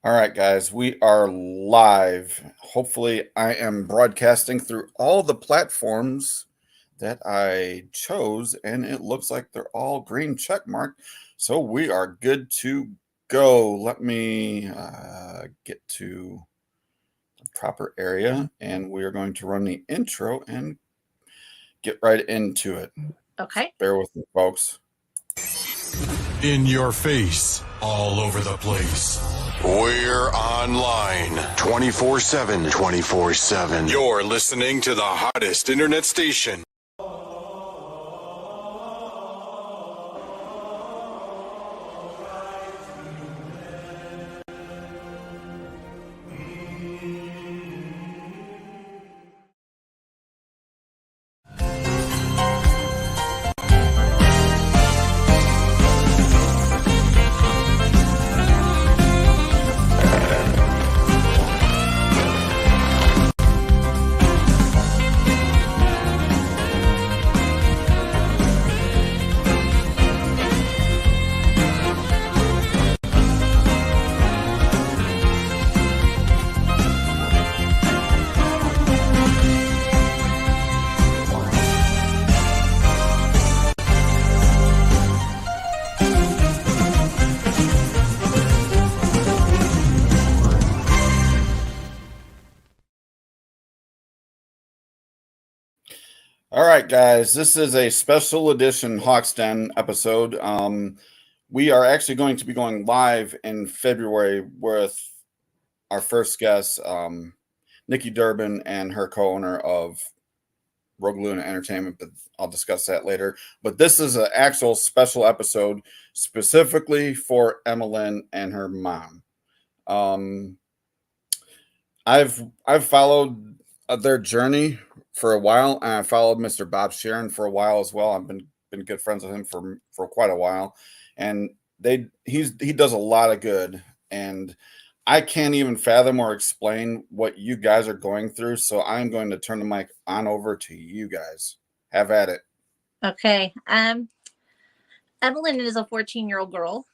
All right, guys, we are live. Hopefully, I am broadcasting through all the platforms that I chose, and it looks like they're all green check mark. So we are good to go. Let me get to the proper area, and we are going to run the intro and get right into it. Okay. Bear with me, folks. In your face, all over the place. We're online 24/7. 24/7. You're listening to the hottest internet station. All right, guys, this is a special edition Hawks Den episode. We are actually going to be going live in February with our first guest, Nikki Durbin, and her co-owner of Rogue Luna Entertainment, but I'll discuss that later. But this is an actual special episode specifically for Emmalyn and her mom. I've followed their journey for a while, and I followed Mr. Bob Sharon for a while as well. I've been good friends with him for quite a while, and he does a lot of good, and I can't even fathom or explain what you guys are going through. So I'm going to turn the mic on over to you guys. Have at it. Okay. Emmalyn is a 14-year-old girl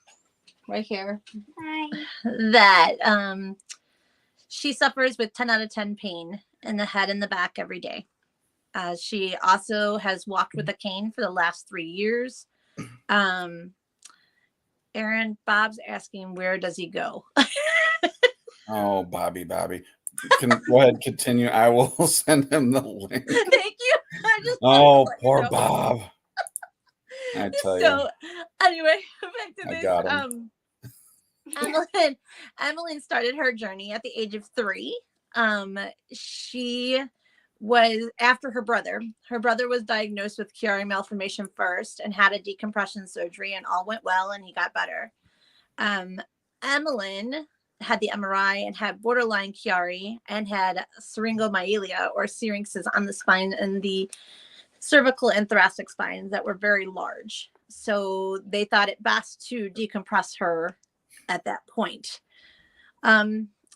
right here. Hi. That she suffers with 10 out of 10 pain in the head and the back every day. She also has walked with a cane for the last 3 years. Aaron, Bob's asking, where does he go? Oh, Bobby. Can go ahead, continue. I will send him the link. Thank you. Oh, poor Bob. I tell you. So, anyway, back to I this. got him. Emmalyn started her journey at the age of 3. She was after her brother. Her brother was diagnosed with Chiari malformation first and had a decompression surgery, and all went well, and he got better. Emmalyn had the MRI and had borderline Chiari and had syringomyelia, or syrinxes on the spine and the cervical and thoracic spines that were very large. So they thought it best to decompress her at that point.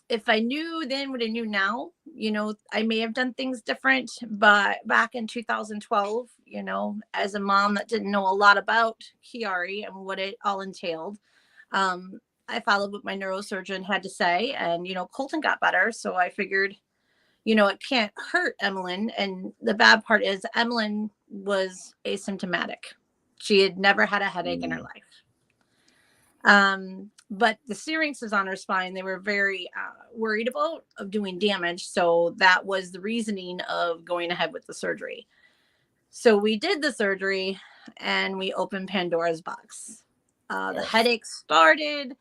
If I knew then what I knew now, I may have done things different. But back in 2012, as a mom that didn't know a lot about Chiari and what it all entailed, I followed what my neurosurgeon had to say, and Colton got better. So I figured, it can't hurt Emmalyn. And the bad part is Emmalyn was asymptomatic. She had never had a headache in her life. But the syrinxes on her spine, they were very worried about of doing damage. So that was the reasoning of going ahead with the surgery. So we did the surgery and we opened Pandora's box. The headache started,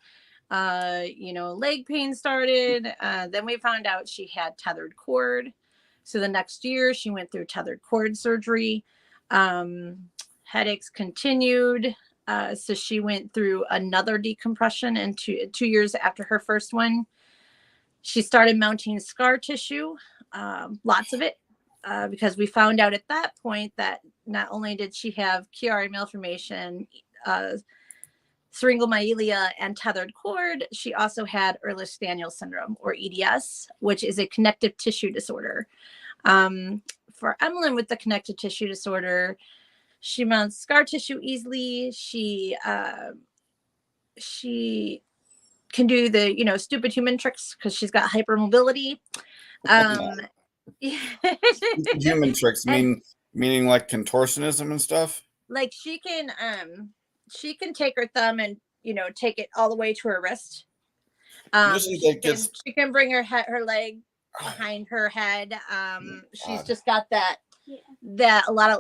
leg pain started. Then we found out she had tethered cord. So the next year she went through tethered cord surgery. Headaches continued. So she went through another decompression, and 2 years after her first one, she started mounting scar tissue, lots of it, because we found out at that point that not only did she have Chiari malformation, syringomyelia, and tethered cord, she also had Ehlers-Danlos syndrome, or EDS, which is a connective tissue disorder. For Emmalyn with the connective tissue disorder, she mounts scar tissue easily. She can do the, stupid human tricks because she's got hypermobility. Human tricks And meaning like contortionism and stuff. like she can take her thumb and take it all the way to her wrist. She can bring her leg behind her head. She's just got that a lot of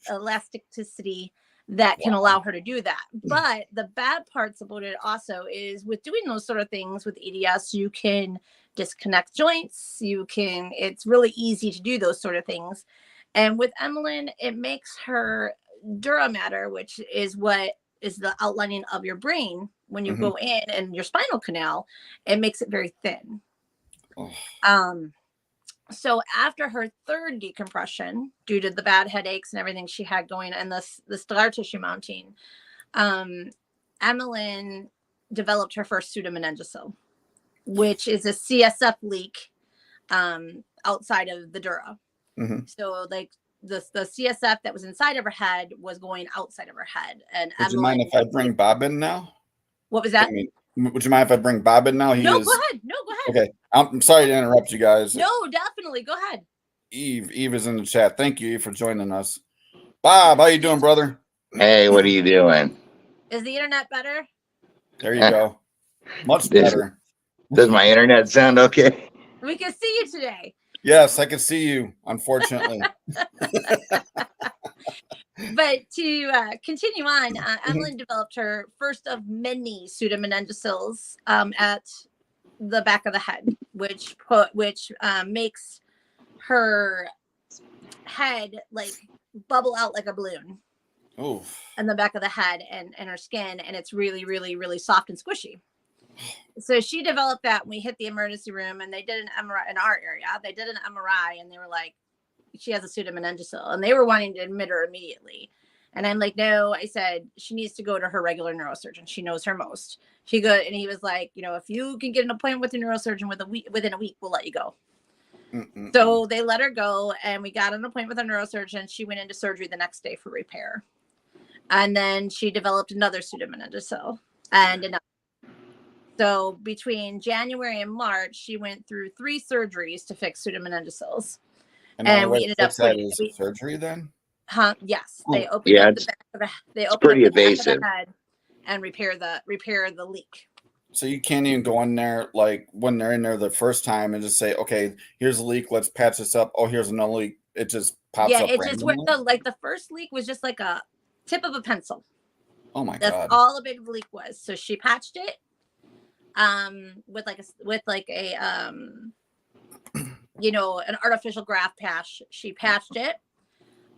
elasticity that can allow her to do that. But the bad parts about it also is with doing those sort of things with EDS, you can disconnect joints. It's really easy to do those sort of things. And with Emmalyn, it makes her dura mater, which is what is the outlining of your brain when you go in, and your spinal canal, it makes it very thin. So after her third decompression, due to the bad headaches and everything she had going and the scar tissue mounting, Emmalyn developed her first pseudomeningocele, which is a CSF leak outside of the dura. So like the CSF that was inside of her head was going outside of her head. And would you mind if I bring Bob in now? What was that? Would you mind if I bring Bob in now? Go ahead. Okay. I'm sorry to interrupt you guys. No, definitely. Go ahead. Eve is in the chat. Thank you, Eve, for joining us. Bob, how you doing, brother? Hey, what are you doing? Is the internet better? There you go. Much better. Does my internet sound okay? We can see you today. Yes, I can see you, unfortunately. But to continue on, Emmalyn developed her first of many pseudomeningoceles at the back of the head, which makes her head like bubble out like a balloon. In the back of the head and her skin, and it's really, really, really soft and squishy. So she developed that. We hit the emergency room, and they did an MRI in our area. They did an MRI, and they were like, she has a pseudomeningocele, and they were wanting to admit her immediately. And I'm like, no. I said she needs to go to her regular neurosurgeon. She knows her most. And he was like, if you can get an appointment with a neurosurgeon within a week, we'll let you go. So they let her go, and we got an appointment with a neurosurgeon. She went into surgery the next day for repair, and then she developed another pseudomeningocele and another. So between January and March, she went through 3 surgeries to fix pseudomeningoceles. And we ended up putting surgery then? Yes. They opened up the back of the head and repair the leak. So you can't even go in there like when they're in there the first time and just say, okay, here's a leak, let's patch this up. Oh, here's another leak. It just pops up. Yeah, it just went the first leak was just like a tip of a pencil. Oh my God. That's all a big leak was. So she patched it with an artificial graft patch. She patched it,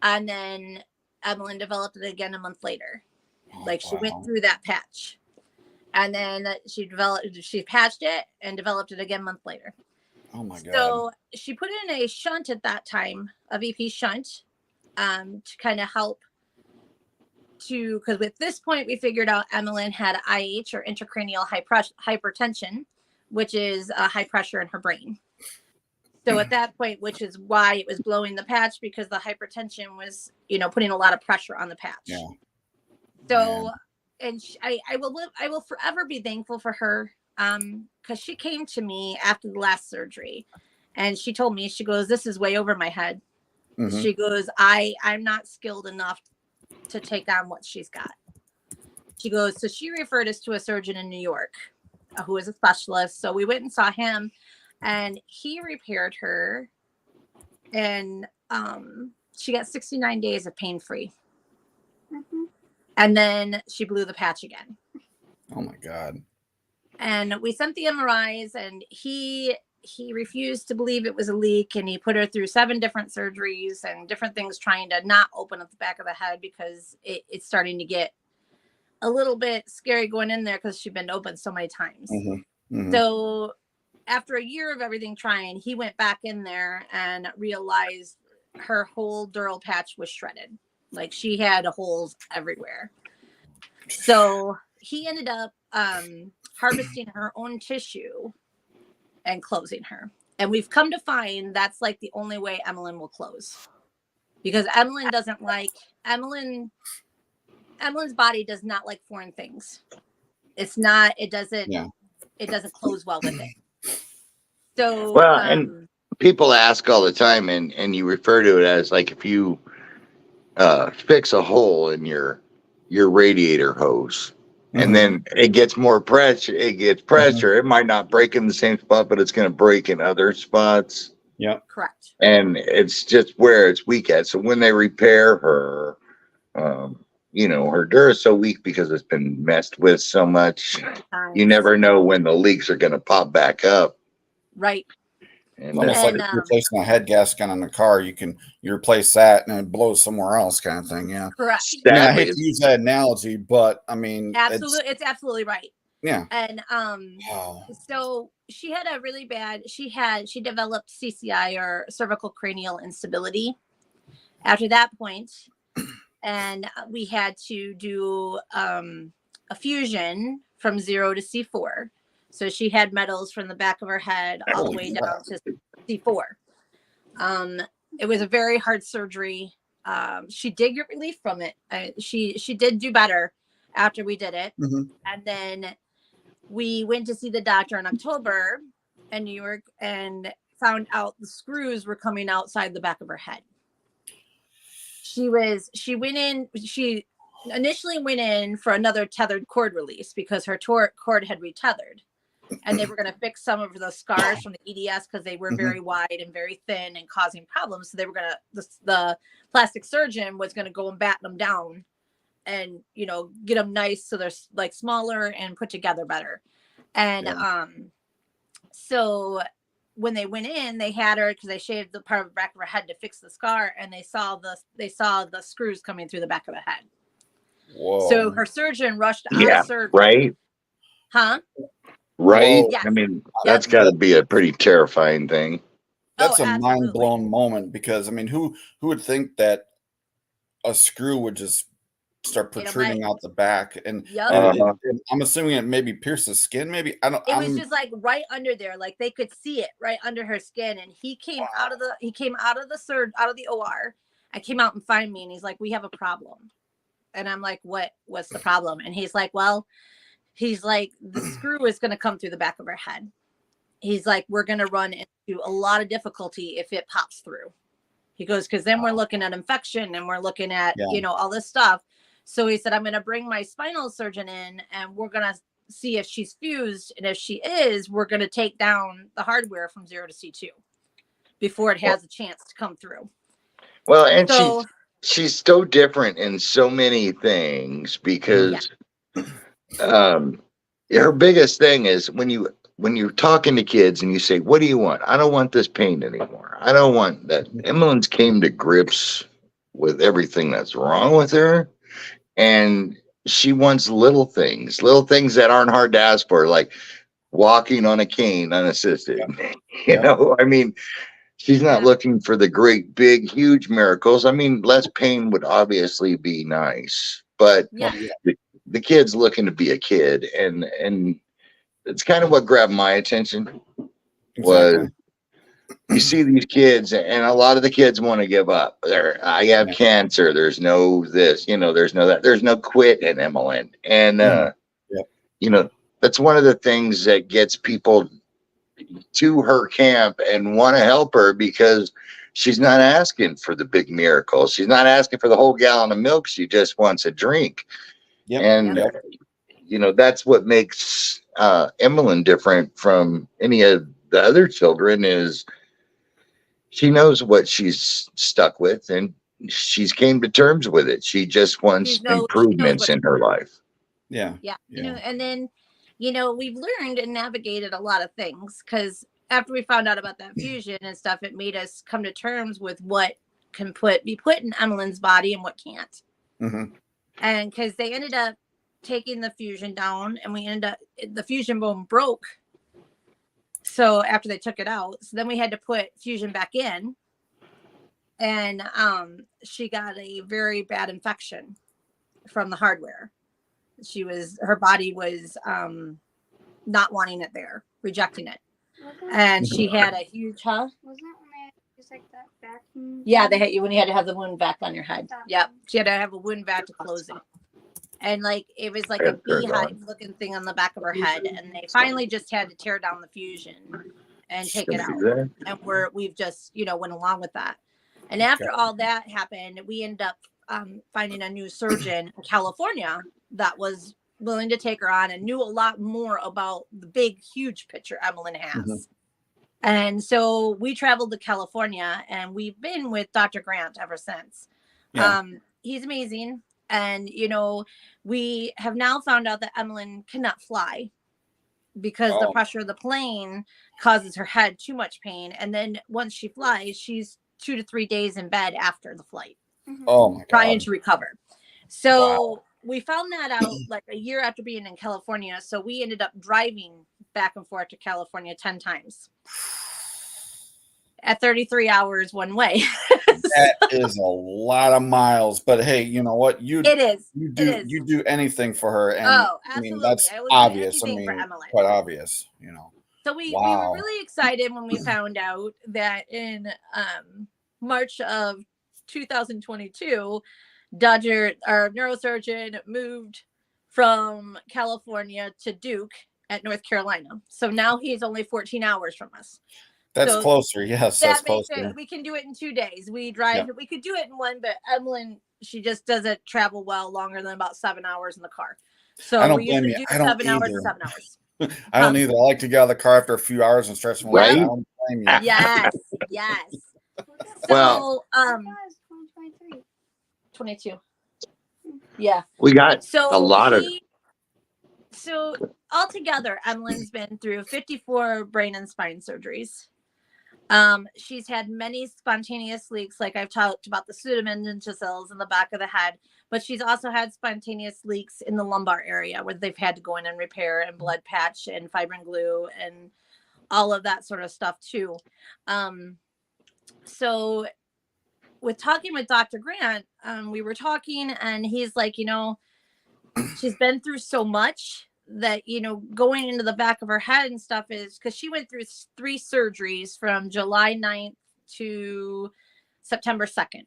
and then Emmalyn developed it again a month later. She went through that patch, and then she patched it and developed it again a month later. Oh my God. So she put in a shunt at that time, a VP shunt, to kind of help because at this point we figured out Emmalyn had IH, or intracranial hypertension, which is high pressure in her brain. So at that point, which is why it was blowing the patch, because the hypertension was, putting a lot of pressure on the patch. Yeah. So, and I will forever be thankful for her, because she came to me after the last surgery, and she told me, she goes, "This is way over my head." She goes, I'm not skilled enough to take on what she's got. She goes, so she referred us to a surgeon in New York who is a specialist. So we went and saw him, and he repaired her, and she got 69 days of pain-free. And then she blew the patch again. Oh my God. And we sent the MRIs, and he refused to believe it was a leak, and he put her through 7 different surgeries and different things trying to not open up the back of the head, because it's starting to get a little bit scary going in there because she'd been open so many times. So after a year of everything trying, he went back in there and realized her whole dural patch was shredded. Like, she had holes everywhere. So he ended up harvesting her own tissue and closing her. And we've come to find that's like the only way Emmalyn will close, because Emmalyn doesn't like Emmalyn's body does not like foreign things. It doesn't. Yeah. it doesn't close well with it. So Well, and people ask all the time, and you refer to it as like if you fix a hole in your radiator hose, and then it gets more pressure. It gets pressure. It might not break in the same spot, but it's going to break in other spots. Yeah. Correct. And it's just where it's weak at. So when they repair her, you know, her dirt is so weak because it's been messed with so much. You never know when the leaks are going to pop back up. Right. And almost like replacing a head gasket on the car. You replace that and it blows somewhere else, kind of thing. Yeah. Correct. I mean, I hate to use that analogy, but I mean, absolutely, it's absolutely right. Yeah. And so she had a really bad. She developed CCI, or cervical cranial instability. After that point, and we had to do a fusion from 0 to C4. So she had metals from the back of her head all the way down to C4. It was a very hard surgery. She did get relief from it. She did do better after we did it. And then we went to see the doctor in October in New York and found out the screws were coming outside the back of her head. She initially went in for another tethered cord release because her cord had retethered, and they were going to fix some of the scars from the EDS because they were very wide and very thin and causing problems. So they were going to, the plastic surgeon was going to go and batten them down and, you know, get them nice so they're like smaller and put together better. And so when they went in, they had her, because they shaved the part of the back of her head to fix the scar, and they saw the screws coming through the back of the head. Whoa. So her surgeon rushed out of surgery. Right. Huh? Right. Yes. I mean, that's got to be a pretty terrifying thing. That's a mind-blown moment, because I mean, who would think that a screw would just start protruding out the back, and I'm assuming it maybe pierced the skin. Maybe I don't. It was just like right under there, like they could see it right under her skin. And he came out of the OR. I came out and find me, and he's like, "We have a problem." And I'm like, "What's the problem?" And he's like, "Well, the screw is going to come through the back of her head." He's like, "We're going to run into a lot of difficulty if it pops through." He goes, "Because then we're looking at infection and we're looking at all this stuff." So he said, "I'm going to bring my spinal surgeon in, and we're going to see if she's fused. And if she is, we're going to take down the hardware from 0 to C2 before it has a chance to come through." Well, and so, she's so different in so many things, because her biggest thing is when you're talking to kids and you say, "What do you want?" "I don't want this pain anymore. I don't want that." Emmalyn's came to grips with everything that's wrong with her. And she wants little things that aren't hard to ask for, like walking on a cane unassisted. You know, I mean, she's not looking for the great, big, huge miracles. I mean, less pain would obviously be nice, but the kid's looking to be a kid. And it's kind of what grabbed my attention was, you see these kids, and a lot of the kids want to give up. I have cancer. There's no this, there's no that. There's no quit in Emmalyn. And, that's one of the things that gets people to her camp and want to help her, because she's not asking for the big miracle. She's not asking for the whole gallon of milk. She just wants a drink. That's what makes Emmalyn different from any of the other children, is she knows what she's stuck with, and she's came to terms with it. She just wants improvements in her life. And then we've learned and navigated a lot of things, because after we found out about that fusion and stuff, it made us come to terms with what can be put in Emmalyn's body and what can't. And because they ended up taking the fusion down, and the fusion bone broke. So after they took it out, so then we had to put fusion back in, and she got a very bad infection from the hardware. Her body was not wanting it there, rejecting it. And she had a huge, Wasn't it when they used like that vacuum? Yeah, they had you when you had to have the wound vac on your head. Yep. She had to have a wound vac to close it. and like it was like a Head turned beehive on. looking thing on the back of her head, and they finally just had to tear down the fusion and take it Shouldn't out. do that. And we've just went along with that. And after all that happened, we ended up finding a new surgeon in California that was willing to take her on and knew a lot more about the big, huge picture Emmalyn has. Mm-hmm. And so we traveled to California, and we've been with Dr. Grant ever since. Yeah. He's amazing. And, we have now found out that Emmalyn cannot fly because the pressure of the plane causes her head too much pain. And then once she flies, she's 2 to 3 days in bed after the flight. Oh my God. Trying to recover. So Wow. we found that out like a year after being in California. So we ended up driving back and forth to California 10 times at 33 hours one way. That is a lot of miles, but hey, you know what? It is. You do anything for her, and Oh, I mean absolutely. that's I will do obvious. I anything for mean, Emmalyn. quite obvious, you know. So we Wow. were really excited when we found out that in March of 2022, our neurosurgeon, moved from California to Duke at North Carolina. So now he's only 14 hours from us. That's So closer. Yes, that's that makes closer. it. We can do it in 2 days. We drive. Yeah. We could do it in one, but Emmalyn, she just doesn't travel well longer than about 7 hours in the car. So we usually do 7 hours to 7 hours. I don't either. I like to get out of the car after a few hours and stretch my legs. Right? I don't blame you. Yes, yes. Well, So 22. Yeah. we got So a lot of So altogether, Emmalyn's been through 54 brain and spine surgeries. She's had many spontaneous leaks, like I've talked about the pseudomendingous cells in the back of the head, but she's also had spontaneous leaks in the lumbar area where they've had to go in and repair and blood patch and fibrin glue and all of that sort of stuff too. So with talking with Dr. Grant, we were talking and he's like, she's been through so much that, going into the back of her head and stuff is because she went through 3 surgeries from July 9th to September 2nd.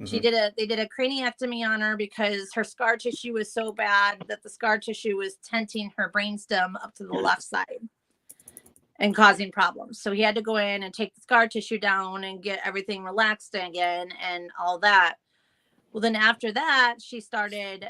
Mm-hmm. They did a craniectomy on her because her scar tissue was so bad that the scar tissue was tenting her brainstem up to the left side and causing problems. So he had to go in and take the scar tissue down and get everything relaxed again and all that. Well, then after that, she started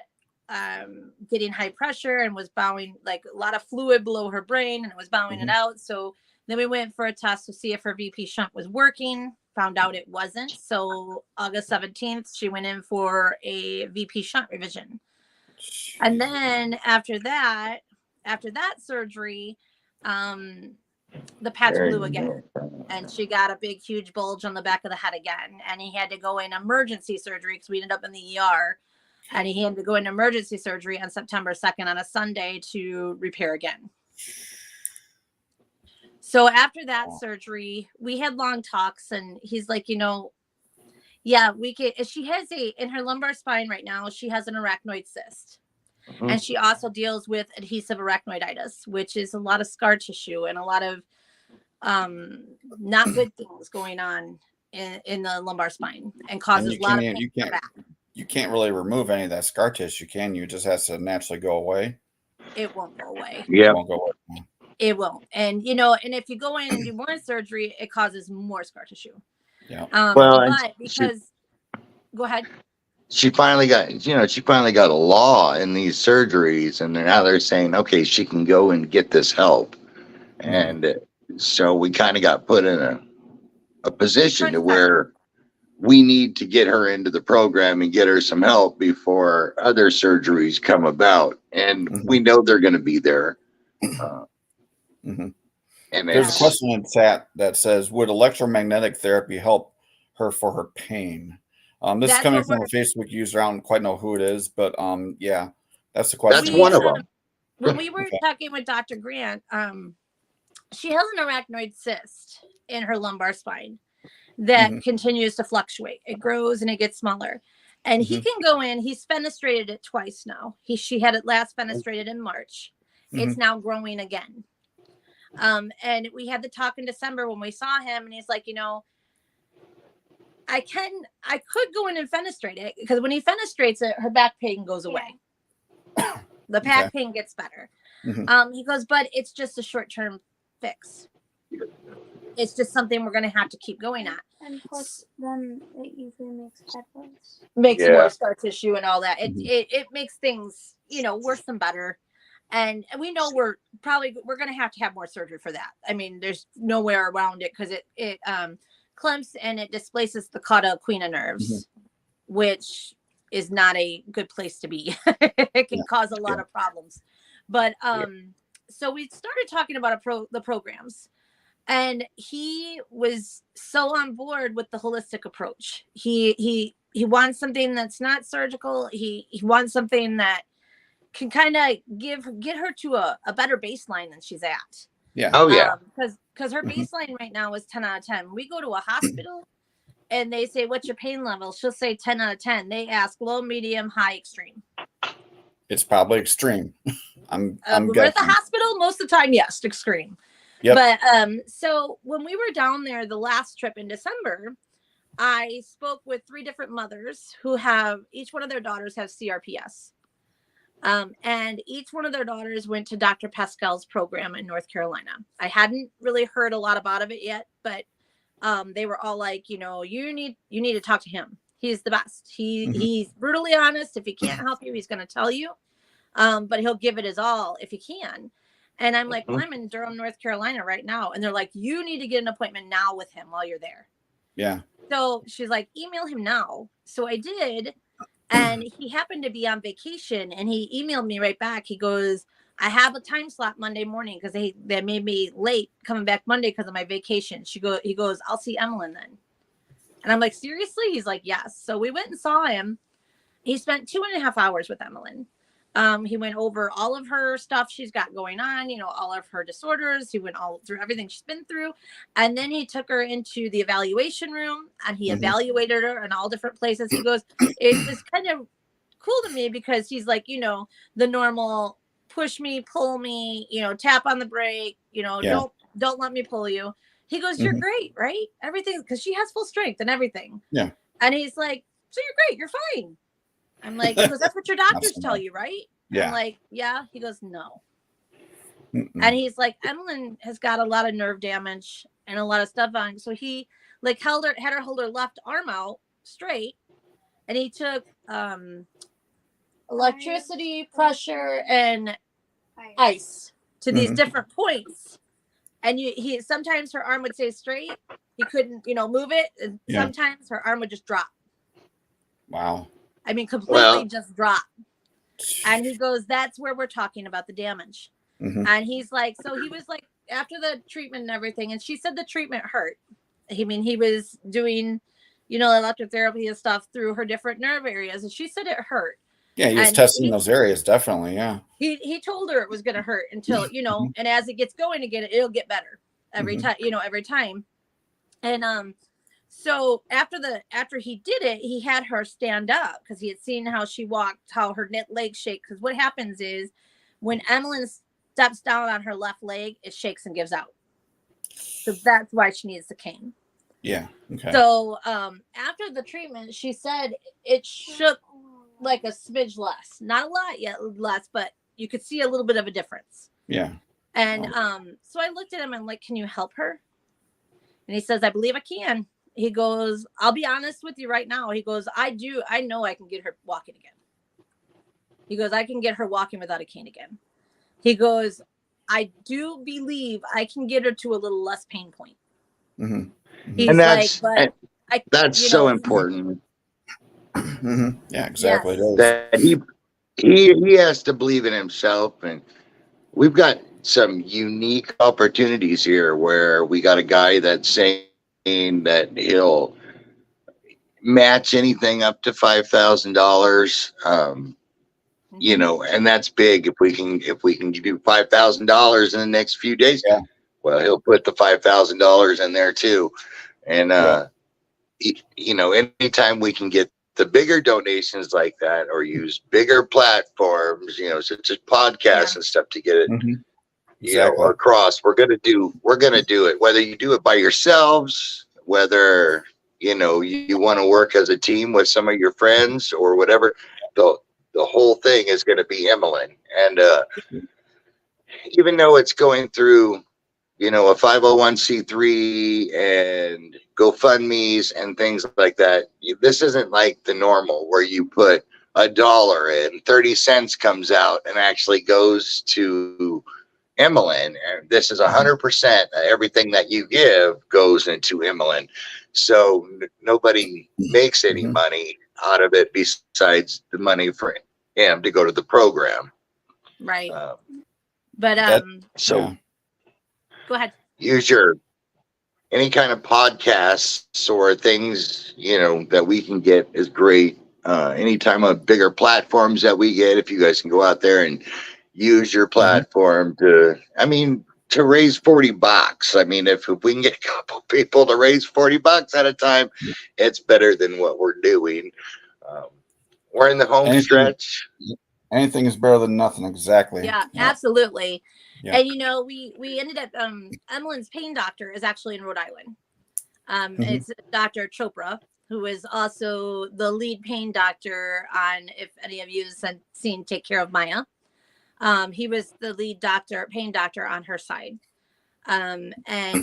getting high pressure and was bowing, like a lot of fluid below her brain, and it was bowing it out. So then we went for a test to see if her VP shunt was working, found out it wasn't. So August 17th, she went in for a VP shunt revision. And then after that surgery, the patch blew again, and she got a big, huge bulge on the back of the head again. And he had to go in emergency surgery because we ended up in the ER. And he had to go in emergency surgery on September 2nd on a Sunday to repair again. So after that surgery, we had long talks, and he's like, yeah, we could. She has in her lumbar spine right now, she has an arachnoid cyst. Mm-hmm. And she also deals with adhesive arachnoiditis, which is a lot of scar tissue and a lot of not good things going on in the lumbar spine and causes a lot of pain. You can't really remove any of that scar tissue, can you? It just has to naturally go away. It won't go away. Yeah. It won't go away. It won't. And, and if you go in and do more surgery, it causes more scar tissue. Yeah. Go ahead. She finally got a law in these surgeries, and now they're saying, okay, she can go and get this help. Mm-hmm. And so we kind of got put in a position to where we need to get her into the program and get her some help before other surgeries come about. And we know they're going to be there. And there's a question in chat that says, would electromagnetic therapy help her for her pain? This is coming from a Facebook user. I don't quite know who it is, but yeah, that's the question. That's one of them. When we were talking with Dr. Grant, she has an arachnoid cyst in her lumbar spine that continues to fluctuate. It grows and it gets smaller. And he can go in. He's fenestrated it twice now. She had it last fenestrated in March. It's now growing again. And we had the talk in December when we saw him, and he's like, I could go in and fenestrate it, because when he fenestrates it, her back pain goes away. The back pain gets better. He goes, but it's just a short-term fix. It's just something we're going to have to keep going at. And plus, then it usually makes bad worse. Makes more scar tissue and all that. It makes things, worse than better. And we know we're going to have more surgery for that. I mean, there's nowhere around it, because it clamps and it displaces the cauda equina nerves, which is not a good place to be. It can cause a lot of problems. But so we started talking about the programs, and he was so on board with the holistic approach. He wants something that's not surgical. He wants something that can kind of get her to a better baseline than she's at. Yeah. Oh yeah. Because her baseline right now is 10 out of 10. We go to a hospital and they say, "What's your pain level?" She'll say 10 out of 10. They ask low, medium, high, extreme. It's probably extreme. I'm we're at the hospital most of the time. Yes, extreme. Yep. But so when we were down there the last trip in December, I spoke with 3 different mothers who each one of their daughters have CRPS. And each one of their daughters went to Dr. Pascal's program in North Carolina. I hadn't really heard a lot about it yet, but they were all like, you need to talk to him. He's the best. He's brutally honest. If he can't help you, he's going to tell you. But he'll give it his all if he can. And I'm like, well, I'm in Durham, North Carolina right now. And they're like, you need to get an appointment now with him while you're there. Yeah. So she's like, email him now. So I did. And he happened to be on vacation, and he emailed me right back. He goes, I have a time slot Monday morning, because they made me late coming back Monday because of my vacation. He goes, I'll see Emmalyn then. And I'm like, seriously? He's like, yes. So we went and saw him. He spent 2.5 hours with Emmalyn. He went over all of her stuff she's got going on, all of her disorders. He went all through everything she's been through. And then he took her into the evaluation room, and he evaluated her in all different places. He goes, it was kind of cool to me, because he's like, the normal push me, pull me, tap on the brake, don't let me pull you. He goes, you're great, right? Everything, because she has full strength and everything. Yeah. And he's like, so you're great, you're fine. I'm like, he goes, that's what your doctors tell you, right? Yeah. I'm like, yeah. He goes, no. And he's like, Emmalyn has got a lot of nerve damage and a lot of stuff on. So he had her hold her left arm out straight, and he took electricity, pressure, and ice to these different points. And he sometimes her arm would stay straight. He couldn't, move it. And sometimes her arm would just drop. Wow. I mean, completely just drop. And he goes, that's where we're talking about the damage. And he's like, so he was like, after the treatment and everything, and she said the treatment hurt. I mean, he was doing, electrotherapy and stuff through her different nerve areas, and she said it hurt. Yeah, he was testing those areas, definitely, yeah. He told her it was going to hurt until, and as it gets going again, it'll get better every time, every time. And so after he did it, he had her stand up, because he had seen how she walked, how her legs shake. Because what happens is when Emmalyn steps down on her left leg, it shakes and gives out. So that's why she needs the cane. Yeah. Okay. So after the treatment, she said it shook like a smidge less, not a lot yet less, but you could see a little bit of a difference. Yeah. And so I looked at him and like, can you help her? And he says, I believe I can. He goes, I'll be honest with you right now. He goes, I know I can get her walking again. He goes, I can get her walking without a cane again. He goes, I do believe I can get her to a little less pain point. He's and that's, like, but that's so important. Yeah, exactly. Yes. That he has to believe in himself, and we've got some unique opportunities here where we got a guy that's saying that he'll match anything up to $5,000. And that's big. If we can do $5,000 in the next few days, well, he'll put the $5,000 in there too. And anytime we can get the bigger donations like that, or use bigger platforms, such as podcasts and stuff to get it, across, we're gonna do it. Whether you do it by yourselves, whether you want to work as a team with some of your friends or whatever, the whole thing is going to be Emmalyn. And even though it's going through, a 501c3 and GoFundMe's and things like that, this isn't like the normal where you put $1 and 30 cents comes out and actually goes to Emmalyn. And this is 100%. Everything that you give goes into Emmalyn. So nobody makes any money out of it besides the money for him to go to the program. Right. So go ahead. Use any kind of podcasts or things, that we can get is great. Any time of bigger platforms that we get, if you guys can go out there and use your platform to raise $40. I mean, if we can get a couple people to raise $40 at a time, it's better than what we're doing. We're in the home stretch. Anything is better than nothing. Exactly. Yeah, absolutely. Yeah. And we ended up Emmalyn's pain doctor is actually in Rhode Island. It's Dr. Chopra, who is also the lead pain doctor on, if any of you have seen Take Care of Maya. He was the lead pain doctor on her side. And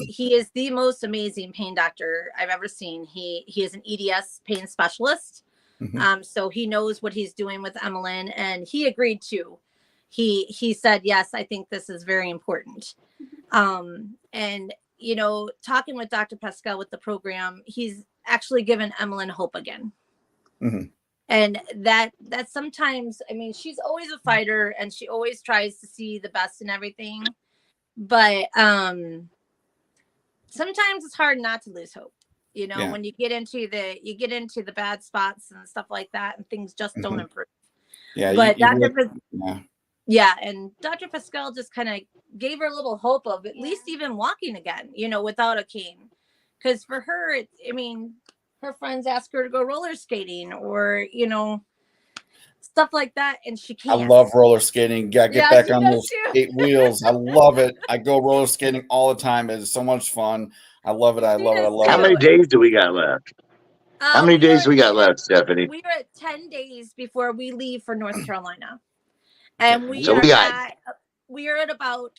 he is the most amazing pain doctor I've ever seen. He is an EDS pain specialist. So he knows what he's doing with Emmalyn, and he agreed to. He said, yes, I think this is very important. And, talking with Dr. Pascal with the program, he's actually given Emmalyn hope again. And that sometimes, she's always a fighter and she always tries to see the best in everything. But sometimes it's hard not to lose hope. When you get into the bad spots and stuff like that, and things just don't improve. Yeah. But and Dr. Pascal just kind of gave her a little hope of at least even walking again, without a cane. Because for her, her friends ask her to go roller skating or, stuff like that. And she can't. I love roller skating. Get back on those 8 wheels. I love it. I go roller skating all the time. It's so much fun. I love it. I love it. How many days do we got left? How many days we got left, Stephanie? We are at 10 days before we leave for North Carolina. And we are at about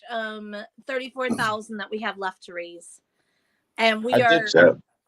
34,000 that we have left to raise. And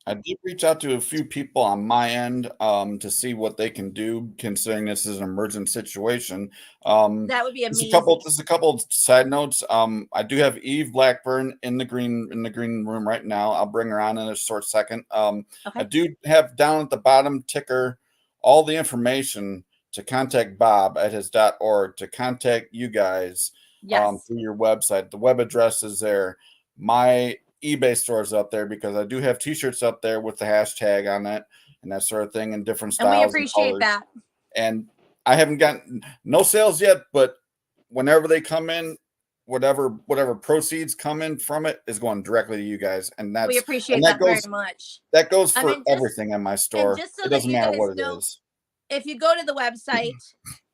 I did reach out to a few people on my end to see what they can do, considering this is an emergent situation. That would be amazing. Just a couple of side notes. I do have Eve Blackburn in the green room right now. I'll bring her on in a short second. I do have down at the bottom ticker all the information to contact Bob at his .org, to contact you guys through your website. The web address is there. My eBay store is up there because I do have t-shirts up there with the hashtag on it and that sort of thing, and different styles. And we appreciate that. And I haven't gotten no sales yet, but whenever they come in, whatever proceeds come in from it is going directly to you guys. And we appreciate that very much. That goes for everything in my store. It doesn't matter what it is. If you go to the website,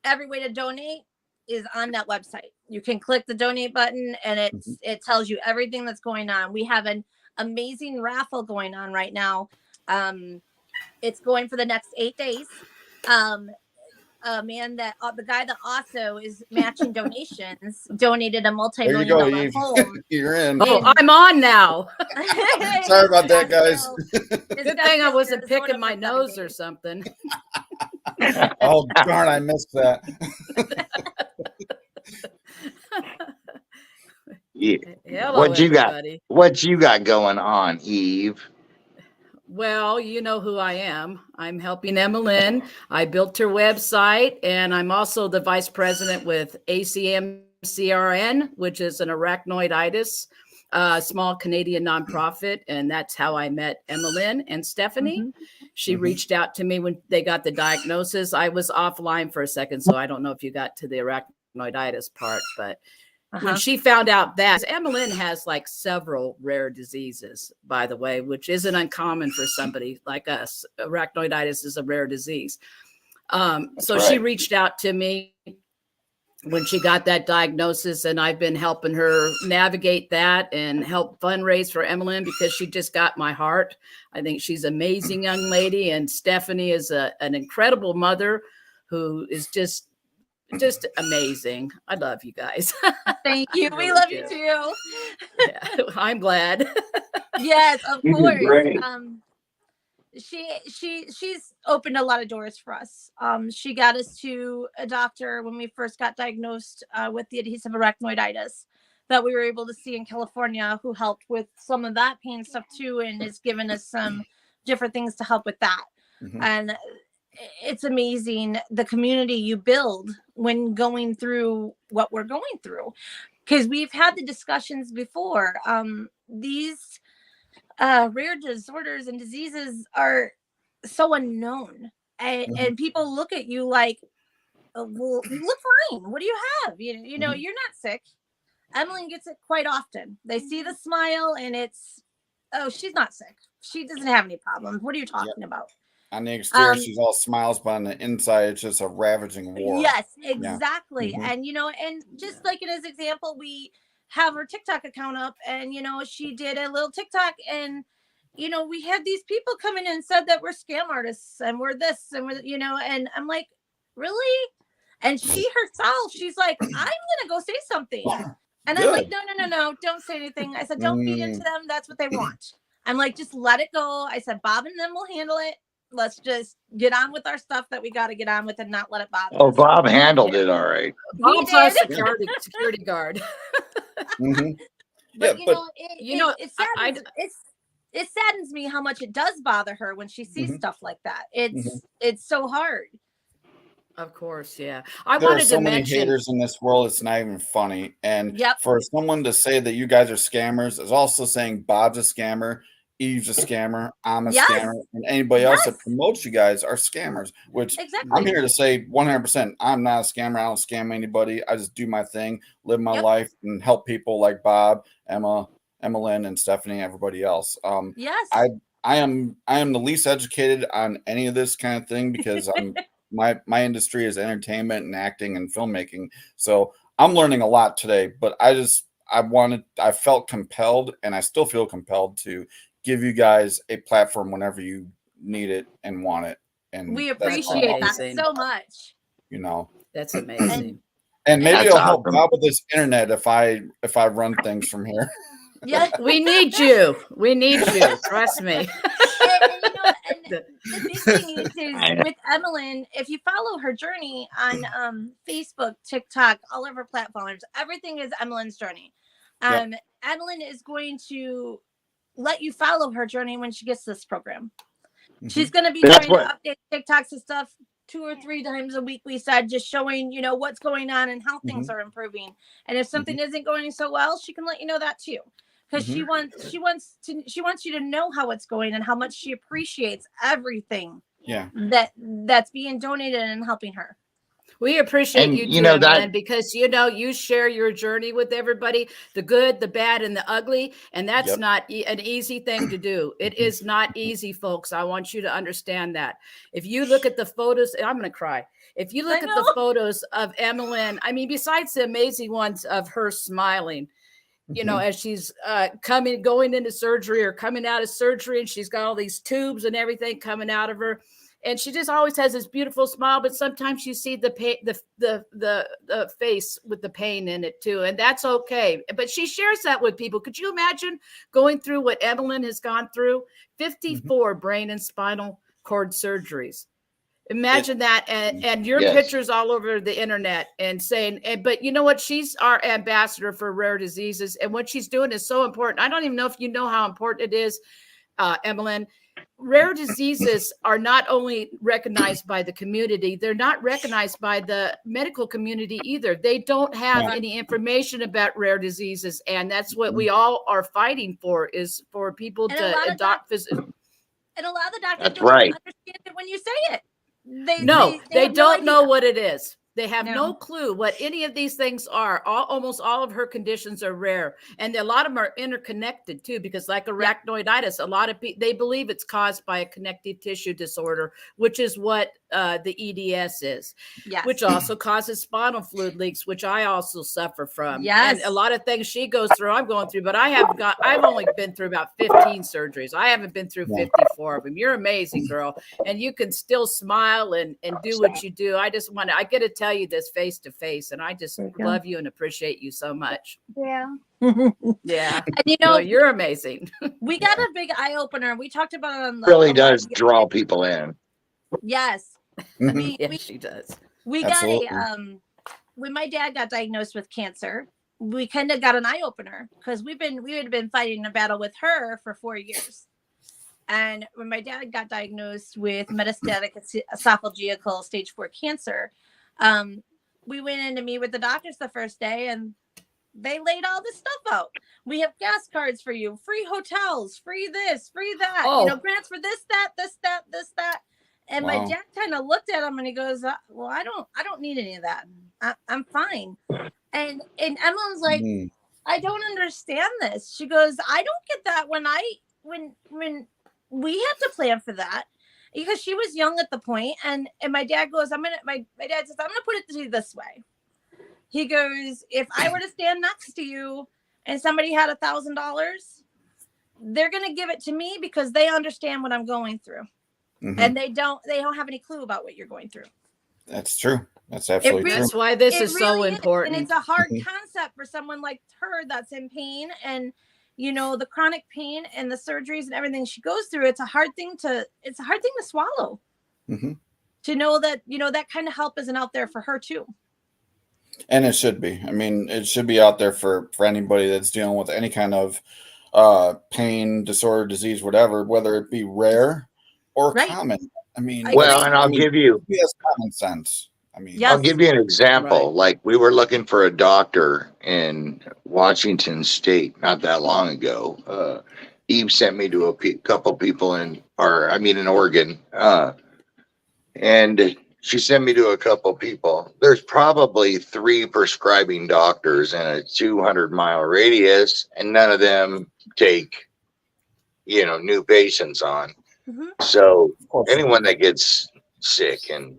every way to donate is on that website. You can click the donate button and it tells you everything that's going on. We have an amazing raffle going on right now. It's going for the next 8 days. The guy that also is matching donations donated a multi-million-dollar home. You're in. Oh, I'm on now. Sorry about that, guys. Good thing I wasn't picking my nose or something. Oh, darn, I missed that. Hello, what you got going on, Eve? Well, you know who I am. I'm helping Emmalyn. I built her website, and I'm also the vice president with ACMCRN, which is an arachnoiditis, small Canadian nonprofit. And that's how I met Emmalyn and Stephanie. She reached out to me when they got the diagnosis. I was offline for a second, so I don't know if you got to the arachnoiditis part, but when she found out that Emmalyn has like several rare diseases, by the way, which isn't uncommon for somebody like us. Arachnoiditis is a rare disease. She reached out to me when she got that diagnosis, and I've been helping her navigate that and help fundraise for Emmalyn because she just got my heart. I think she's an amazing young lady, and Stephanie is an incredible mother who is just amazing. I love you guys. Thank you. I We really love do. you too. Yeah, I'm glad. Yes, of You did course. great. She's opened a lot of doors for us. She got us to a doctor when we first got diagnosed with the adhesive arachnoiditis that we were able to see in California, who helped with some of that pain stuff too, and has given us some different things to help with that. Mhm. And it's amazing the community you build when going through what we're going through, because we've had the discussions before. These rare disorders and diseases are so unknown, and people look at you like, well, you look fine, what do you have? You know, you're not sick. Emmalyn gets it quite often. They see the smile and it's, oh, she's not sick, she doesn't have any problems, what are you talking about? On the exterior, she's all smiles, but on the inside, it's just a ravaging war. Yes, exactly. Yeah. And and just like in his example, we have her TikTok account up, and she did a little TikTok, and we had these people come in and said that we're scam artists and we're this and we're and I'm like, really? And she herself, she's like, I'm gonna go say something. And Good. I'm like, no, don't say anything. I said, don't feed into them, that's what they want. I'm like, just let it go. I said, Bob and them will handle it. Let's just get on with our stuff that we got to get on with and not let it bother Oh, us. Bob handled it all right. Bob's our security guard. But Yeah, it saddens me how much it does bother her when she sees stuff like that. It's so hard. Of course, yeah. there are so many haters in this world, it's not even funny. And for someone to say that you guys are scammers is also saying Bob's a scammer, Eve's a scammer, I'm a scammer, and anybody else that promotes you guys are scammers, which I'm here to say 100%. I'm not a scammer. I don't scam anybody. I just do my thing, live my life, and help people like Bob, Emma, Emmalyn, and Stephanie, and everybody else. I am the least educated on any of this kind of thing because I'm my industry is entertainment and acting and filmmaking. So I'm learning a lot today, but I felt compelled, and I still feel compelled to give you guys a platform whenever you need it and want it. And we appreciate that so much. That's amazing. And maybe it'll help Bob with this internet if I run things from here. Yeah, we need you. We need you. Trust me. And the big thing is with Emmalyn, if you follow her journey on Facebook, TikTok, all of her platforms, everything is Emmalyn's journey. Emmalyn is going to let you follow her journey when she gets this program. She's going to be trying to update TikToks and stuff 2 or 3 times a week, we said, just showing what's going on and how things are improving. And if something isn't going so well, she can let you know that too, because she wants you to know how it's going and how much she appreciates everything that's being donated and helping her. We appreciate you too, Emmalyn, because you share your journey with everybody, the good, the bad, and the ugly, and that's not an easy thing to do. It is not easy, folks. I want you to understand that. If you look at the photos, I'm going to cry. If you look at the photos of Emmalyn, I mean, besides the amazing ones of her smiling, as she's going into surgery or coming out of surgery, and she's got all these tubes and everything coming out of her. And she just always has this beautiful smile, but sometimes you see the pain, the face with the pain in it too, and that's okay. But she shares that with people. Could you imagine going through what Emmalyn has gone through? 54 brain and spinal cord surgeries. Imagine that, and your pictures all over the internet and saying, but you know what? She's our ambassador for rare diseases, and what she's doing is so important. I don't even know if you know how important it is, Emmalyn. Rare diseases are not only recognized by the community, they're not recognized by the medical community either. They don't have any information about rare diseases. And that's what we all are fighting for, is for people to adopt physicians. And a lot of the doctors don't understand it when you say it. They don't know what it is. They have no clue what any of these things are. Almost all of her conditions are rare. And a lot of them are interconnected too, because like arachnoiditis, a lot of people, they believe it's caused by a connective tissue disorder, which is what the EDS is, which also causes spinal fluid leaks, which I also suffer from. And a lot of things she goes through, I'm going through, but I've only been through about 15 surgeries. I haven't been through 54 of them. You're amazing, girl. And you can still smile and do what you do. I get to tell you this face to face, and I just love you and appreciate you so much. Yeah. Yeah. And well, you're amazing. We got a big eye opener. We talked about it on the Really does draw people in. Yes. She does. We Absolutely. got when my dad got diagnosed with cancer, we kind of got an eye opener because we had been fighting a battle with her for 4 years. And when my dad got diagnosed with metastatic esophageal stage 4 cancer, we went in to meet with the doctors the first day, and they laid all this stuff out. We have gas cards for you, free hotels, free this, free that, grants for this, that, this, that, this, that. And my dad kind of looked at him and he goes, well, I don't need any of that. I'm fine. And Emmalyn's like, I don't understand this. She goes, I don't get that when we have to plan for that, because she was young at the point. And my dad goes, my dad says, I'm going to put it to you this way. He goes, if I were to stand next to you and somebody had $1,000, they're going to give it to me because they understand what I'm going through. And they don't have any clue about what you're going through. That's true. That's absolutely true. That's why this is so important. And it's a hard concept for someone like her that's in pain, and the chronic pain and the surgeries and everything she goes through. It's a hard thing to swallow. To know that that kind of help isn't out there for her too. And it should be. I mean, it should be out there for anybody that's dealing with any kind of pain, disorder, disease, whatever, whether it be rare or common. I mean, and I'll give you common sense. I mean, I'll give you an example. Like, we were looking for a doctor in Washington State not that long ago. Eve sent me to a couple people in Oregon. And she sent me to a couple people. There's probably 3 prescribing doctors in a 200-mile radius, and none of them take, new patients on. So anyone that gets sick in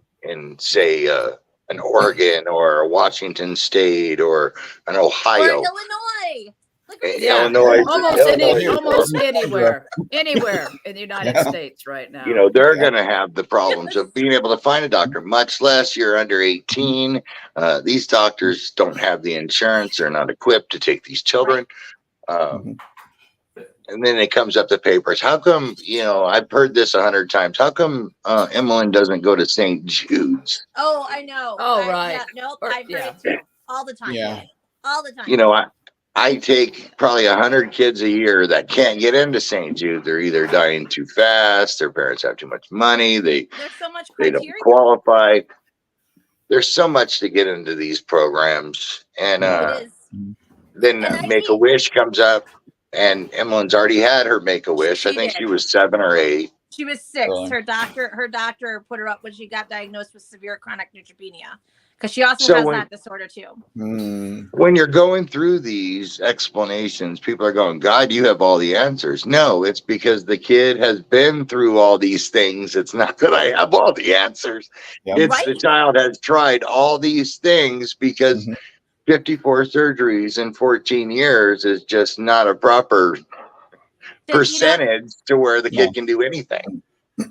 say an Oregon or a Washington State or an Ohio, or Illinois. Illinois, almost anywhere in the United States right now. They're going to have the problems of being able to find a doctor, much less you're under 18. These doctors don't have the insurance. They're not equipped to take these children. And then it comes up the papers. How come, I've heard this 100 times. How come Emmalyn doesn't go to St. Jude's? Oh, I know. Right. Yeah, nope. I've heard it too. All the time. Yeah. All the time. I take probably 100 kids a year that can't get into St. Jude. They're either dying too fast, their parents have too much money, there's so much they don't qualify. There's so much to get into these programs. And then Make-A-Wish comes up, and Emmalyn's already had her Make-A-Wish. I think she was 7 or 8. She was 6. Her doctor put her up when she got diagnosed with severe chronic neutropenia, because she also has that disorder too. When you're going through these explanations, people are going, God, you have all the answers. No, it's because the kid has been through all these things. It's not that I have all the answers. It's the child has tried all these things, because 54 surgeries in 14 years is just not a proper percentage to where the kid can do anything.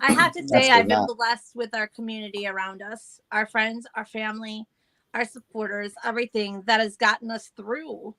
I have to say, I've been blessed with our community around us, our friends, our family, our supporters, everything that has gotten us through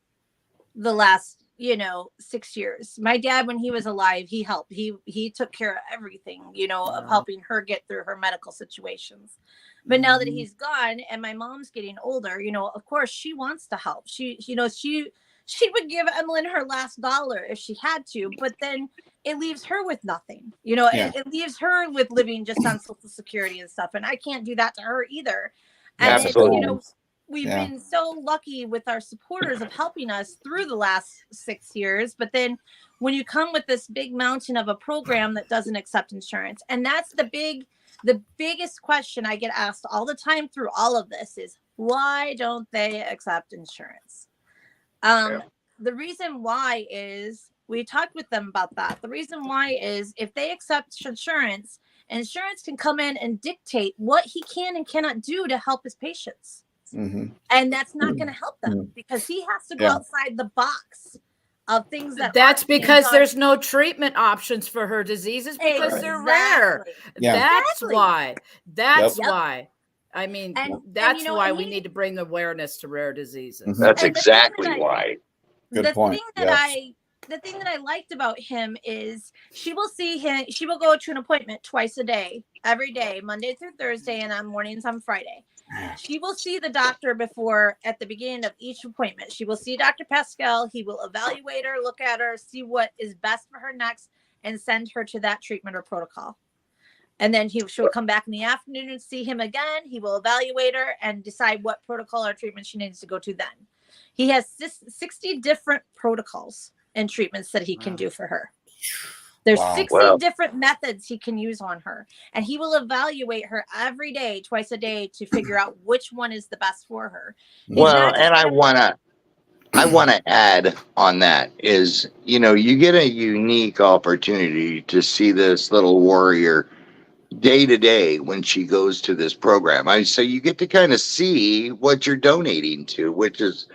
the last, 6 years. My dad, when he was alive, he helped. He took care of everything, of helping her get through her medical situations. But now that he's gone and my mom's getting older, of course she wants to help. She would give Emmalyn her last dollar if she had to, but then it leaves her with nothing. It leaves her with living just on Social Security and stuff. And I can't do that to her either. And we've been so lucky with our supporters of helping us through the last 6 years. But then when you come with this big mountain of a program that doesn't accept insurance, and that's the big the biggest question I get asked all the time through all of this is, why don't they accept insurance? The reason why is, we talked with them about that. The reason why is, if they accept insurance can come in and dictate what he can and cannot do to help his patients. And that's not going to help them, because he has to go outside the box of things that's because there's no treatment options for her diseases, because they're rare. That's why. Why. I mean, that's why we need to bring awareness to rare diseases. That's exactly why. Good point. The thing that I liked about him is, she will go to an appointment twice a day, every day, Monday through Thursday, and on mornings on Friday. She will see the doctor at the beginning of each appointment. She will see Dr. Pascal. He will evaluate her, look at her, see what is best for her next, and send her to that treatment or protocol. And then she'll come back in the afternoon and see him again. He will evaluate her and decide what protocol or treatment she needs to go to then. He has 60 different protocols and treatments that he can do for her. There's 60 different methods he can use on her, and he will evaluate her every day, twice a day, to figure out which one is the best for her. And I want to add on that is, you get a unique opportunity to see this little warrior day to day when she goes to this program. So you get to kind of see what you're donating to, which is,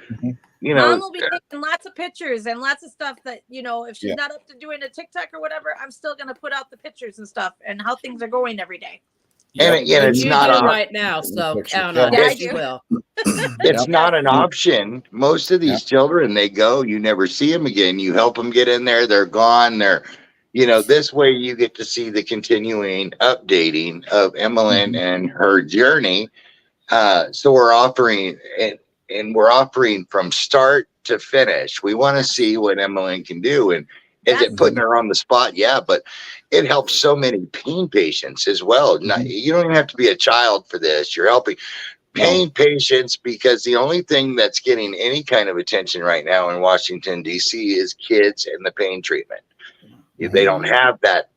Mom will be taking lots of pictures and lots of stuff that, if she's not up to doing a TikTok or whatever, I'm still going to put out the pictures and stuff and how things are going every day. And it's not right now, so count on it. You will. It's not an option. Most of these children, they go, you never see them again. You help them get in there, they're gone. This way you get to see the continuing updating of Emmalyn and her journey. So we're offering and we're offering from start to finish. We want to see what Emmalyn can do. And is it putting her on the spot? Yeah, but it helps so many pain patients as well. You don't even have to be a child for this. You're helping pain patients, because the only thing that's getting any kind of attention right now in Washington, D.C. is kids and the pain treatment. They don't have that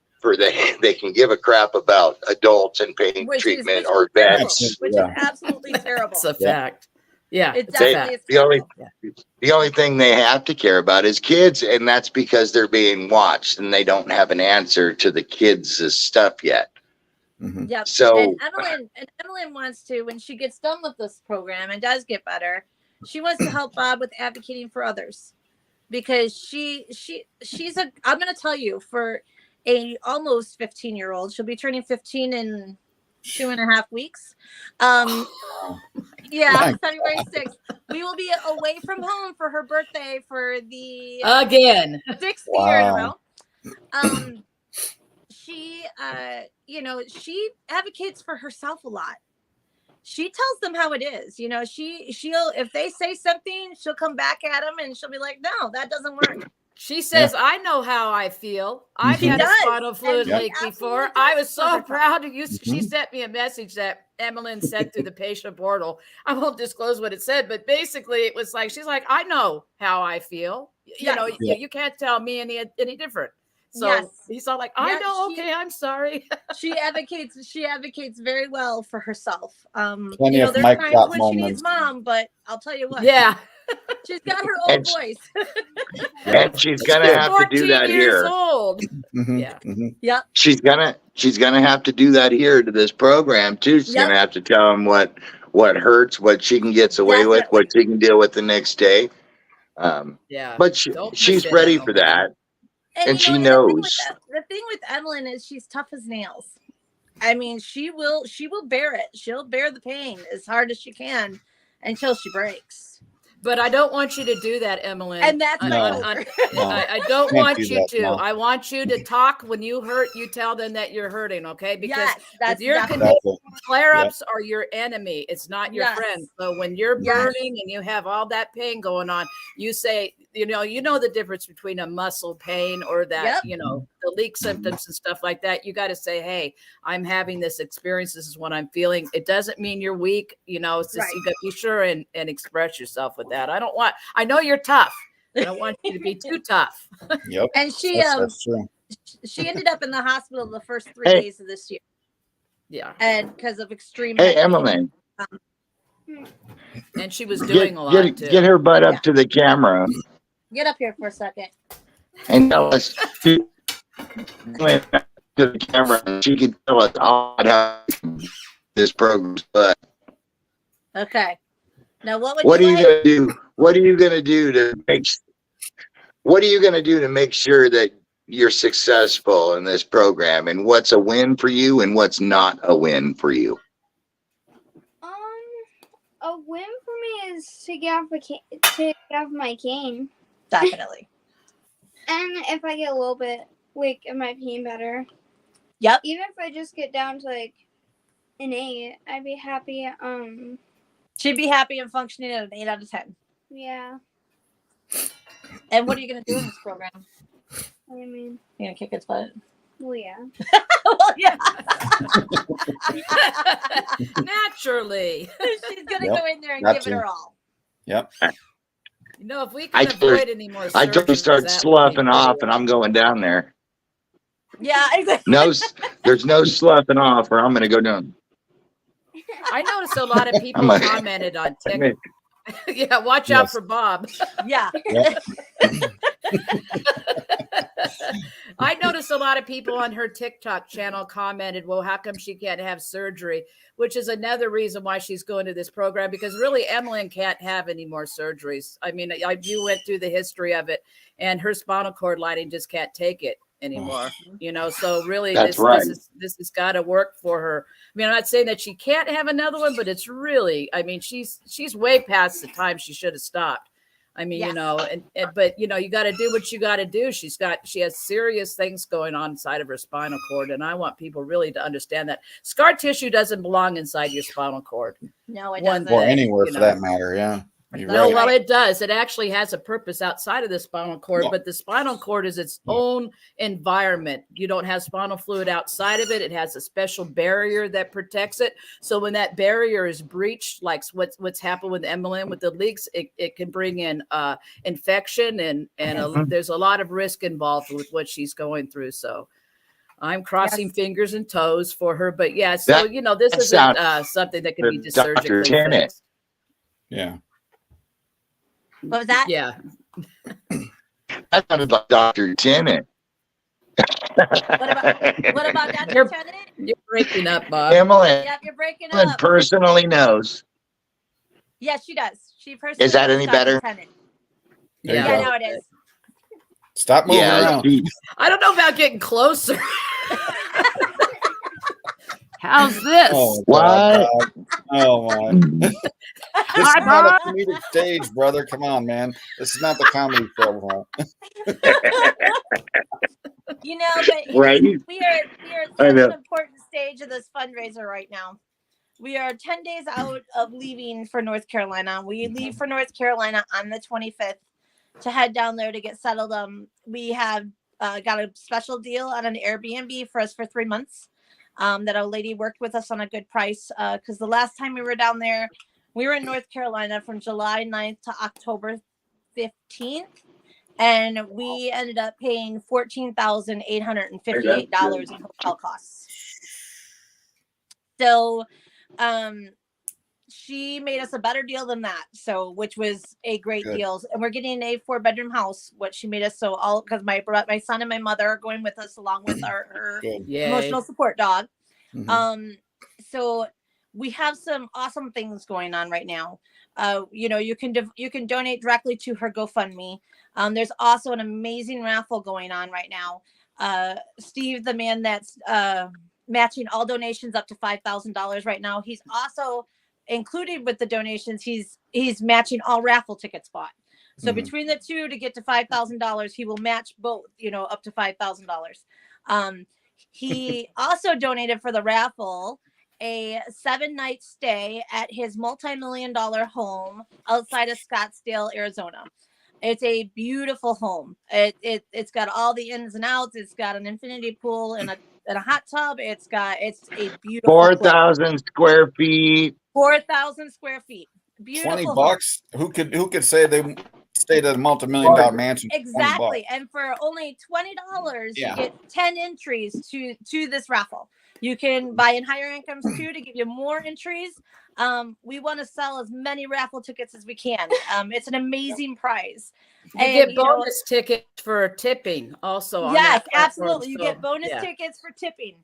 they can give a crap about adults and pain treatment or vets. Which is absolutely terrible. It's a fact. Yeah, the only thing they have to care about is kids, and that's because they're being watched and they don't have an answer to the kids' stuff yet. Yep. So and Emmalyn wants to, when she gets done with this program and does get better, she wants to help Bob with advocating for others, because she's I'm going to tell you, for a almost 15-year-old, she'll be turning 15 in 2.5 weeks. February 6th. We will be away from home for her birthday for the again 6th year in a row. She advocates for herself a lot. She tells them how it is. She'll, if they say something, she'll come back at them and she'll be like, no, that doesn't work. She says, I know how I feel. I've had a spinal fluid leak before. I was so proud of you. She sent me a message that Emmalyn sent through the patient portal. I won't disclose what it said, but basically it was like, she's like, I know how I feel. You can't tell me any different. So he's all like, I know. Okay, I'm sorry. She advocates very well for herself. Plenty of there's mic times drop when moments. she needs Mom, but I'll tell you what. Yeah. She's got her own voice. And she's gonna have to do that here. Old. Yep. She's gonna have to do that here to this program too. She's gonna have to tell him what hurts, what she can get away with, what she can deal with the next day. But she's ready for that. And she knows. The thing with Emmalyn is she's tough as nails. I mean, she will bear it. She'll bear the pain as hard as she can until she breaks. But I don't want you to do that, Emmalyn. And that's I don't want you to. No. I want you to talk when you hurt. You tell them that you're hurting, okay? Because that's your flare-ups are your enemy. It's not your friend. So when you're burning and you have all that pain going on, you say, you know the difference between a muscle pain or that, the leak symptoms and stuff like that. You got to say, hey, I'm having this experience. This is what I'm feeling. It doesn't mean you're weak. It's just you got to be sure and express yourself with that. I know you're tough. I don't want you to be too tough. And she ended up in the hospital the first 3 days of this year. Yeah. and because of extreme. Hey, head pain. Emmalyn, And she was doing a lot too. get her butt up Yeah. to the camera Get up here for a second. and tell us to the camera. And she can tell us all how this program's. But Okay. Now, what would what are you you like? gonna do? What are you gonna do to make? What are you gonna do to make sure that you're successful in this program? And what's a win for you, and what's not a win for you? A win for me is to get off my cane, Definitely. and if I get a little bit like of my pain better. Yep. Even if I just get down to like an 8, I'd be happy. She'd be happy and functioning at an 8 out of 10. Yeah. And what are you going to do in this program? I mean, You're going to kick its butt? well, yeah. Well, yeah. Naturally. She's going to Yep. go in there and Got give it to. her all. Yep. You know, if we I can avoid any more I totally surgeries, start that would be sloughing great. off, and I'm going down there. Yeah, exactly. No, there's no sloughing off, or I'm gonna go down. I noticed a lot of people I'm commented on TikTok. Yeah, watch out Yes. for Bob. Yeah. Yep. I noticed a lot of people on her TikTok channel commented, well, how come she can't have surgery? Which is another reason why she's going to this program, because really Emmalyn can't have any more surgeries. I mean, you went through the history of it, and her spinal cord lining just can't take it anymore. You know, so really That's this right. this has got to work for her. I mean, I'm not saying that she can't have another one, but it's really, I mean, she's way past the time she should have stopped. I mean, Yes. you know, but you know, you got to do what you got to do. She has serious things going on inside of her spinal cord, and I want people really to understand that scar tissue doesn't belong inside your spinal cord. No, it One doesn't. Or thing, anywhere you for know. that matter. Yeah. You're No, No, right. well, it does. It actually has a purpose outside of the spinal cord, Yeah. but the spinal cord is its Yeah. own environment. You don't have spinal fluid outside of it. It has a special barrier that protects it. So when that barrier is breached, like what's happened with Emmalyn with the leaks, it can bring in infection and there's a lot of risk involved with what she's going through. So I'm crossing Yes. fingers and toes for her. But yeah, so That you know, this isn't something that can be just Dr. surgically Tennant. fixed. Yeah. What was that? Yeah. I thought about Dr. Tennant. What about Dr. You're- Tennant? You're breaking up, Bob. Emmalyn Yep, you're breaking Emmalyn up. personally knows. Yes, she does. She personally Is that knows any Dr. better? Tennant. There you Yeah, go. now it is. Stop moving Yeah, around. I don't know about getting closer. How's this? Oh, What? God. Oh, my. This is Hi, not a Bob. comedic stage, brother. Come on, man. This is not the comedy show. You know, but Right? we are at I such know. an important stage of this fundraiser right now. We are 10 days out of leaving for North Carolina. We leave for North Carolina on the 25th to head down there to get settled. We have got a special deal on an Airbnb for us for 3 months. That a lady worked with us on a good price. Because the last time we were down there, we were in North Carolina from July 9th to October 15th. And we ended up paying $14,858 in hotel costs. So she made us a better deal than that. So, which was a great Good. deal. And we're getting a 4-bedroom house, what she made us. So all, because my son and my mother are going with us along with her Good. Yay. emotional support dog. Mhm. So we have some awesome things going on right now. You know, you can donate directly to her GoFundMe. There's also an amazing raffle going on right now. Steve, the man that's matching all donations up to $5,000 right now, he's also included with the donations. He's matching all raffle tickets bought. So Mhm. between the two, to get to $5,000, he will match both. You know, up to $5,000. He also donated for the raffle a 7-night stay at his multi-million-dollar home outside of Scottsdale, Arizona. It's a beautiful home. It's got all the ins and outs. It's got an infinity pool and a hot tub. It's a beautiful 4,000 square feet. 4,000 square feet. Beautiful home. $20. Who could say they stayed at a multi-million-dollar mansion? for $20? Exactly. And for only $20, Yeah. you get 10 entries to this raffle. You can buy in higher incomes too to give you more entries. We want to sell as many raffle tickets as we can. It's an amazing prize. You get bonus tickets for tipping also on yes, that platform, absolutely. You so, get bonus yeah. tickets for tipping.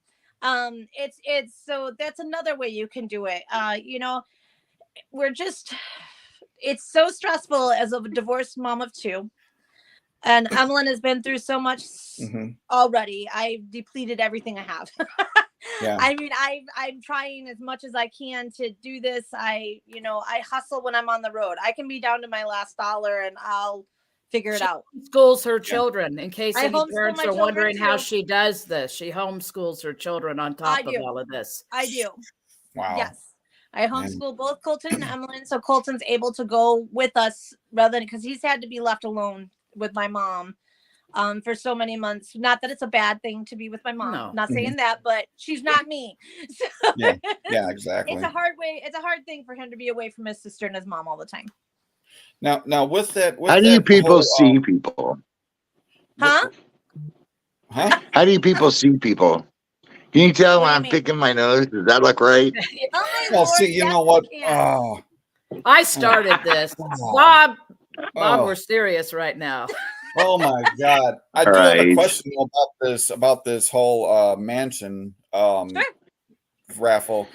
It's so that's another way you can do it. You know, it's so stressful as a divorced mom of two. And Emmalyn has been through so much already. I've depleted everything I have. Yeah. I mean, I'm trying as much as I can to do this. I hustle when I'm on the road. I can be down to my last dollar and I'll figure it out. Schools her children, in case I any homeschool parents my are wondering children, how too. she does this. She homeschools her children on top of all of this. I do. Wow. Yes. I homeschool both Colton and Emmalyn, so Colton's able to go with us rather than because he's had to be left alone with my mom for so many months. Not that it's a bad thing to be with my mom. No. Not saying that, but she's not me. So Yeah, exactly. It's a hard way. It's a hard thing for him to be away from his sister and his mom all the time. Now with that, how do you people see people? Huh? How do you people see people? Can you tell when I'm picking my nose? Does that look right? Well, see, you know what? Oh, I started this. Bob, we're serious right now. Oh my God. I do have a question about this whole mansion raffle.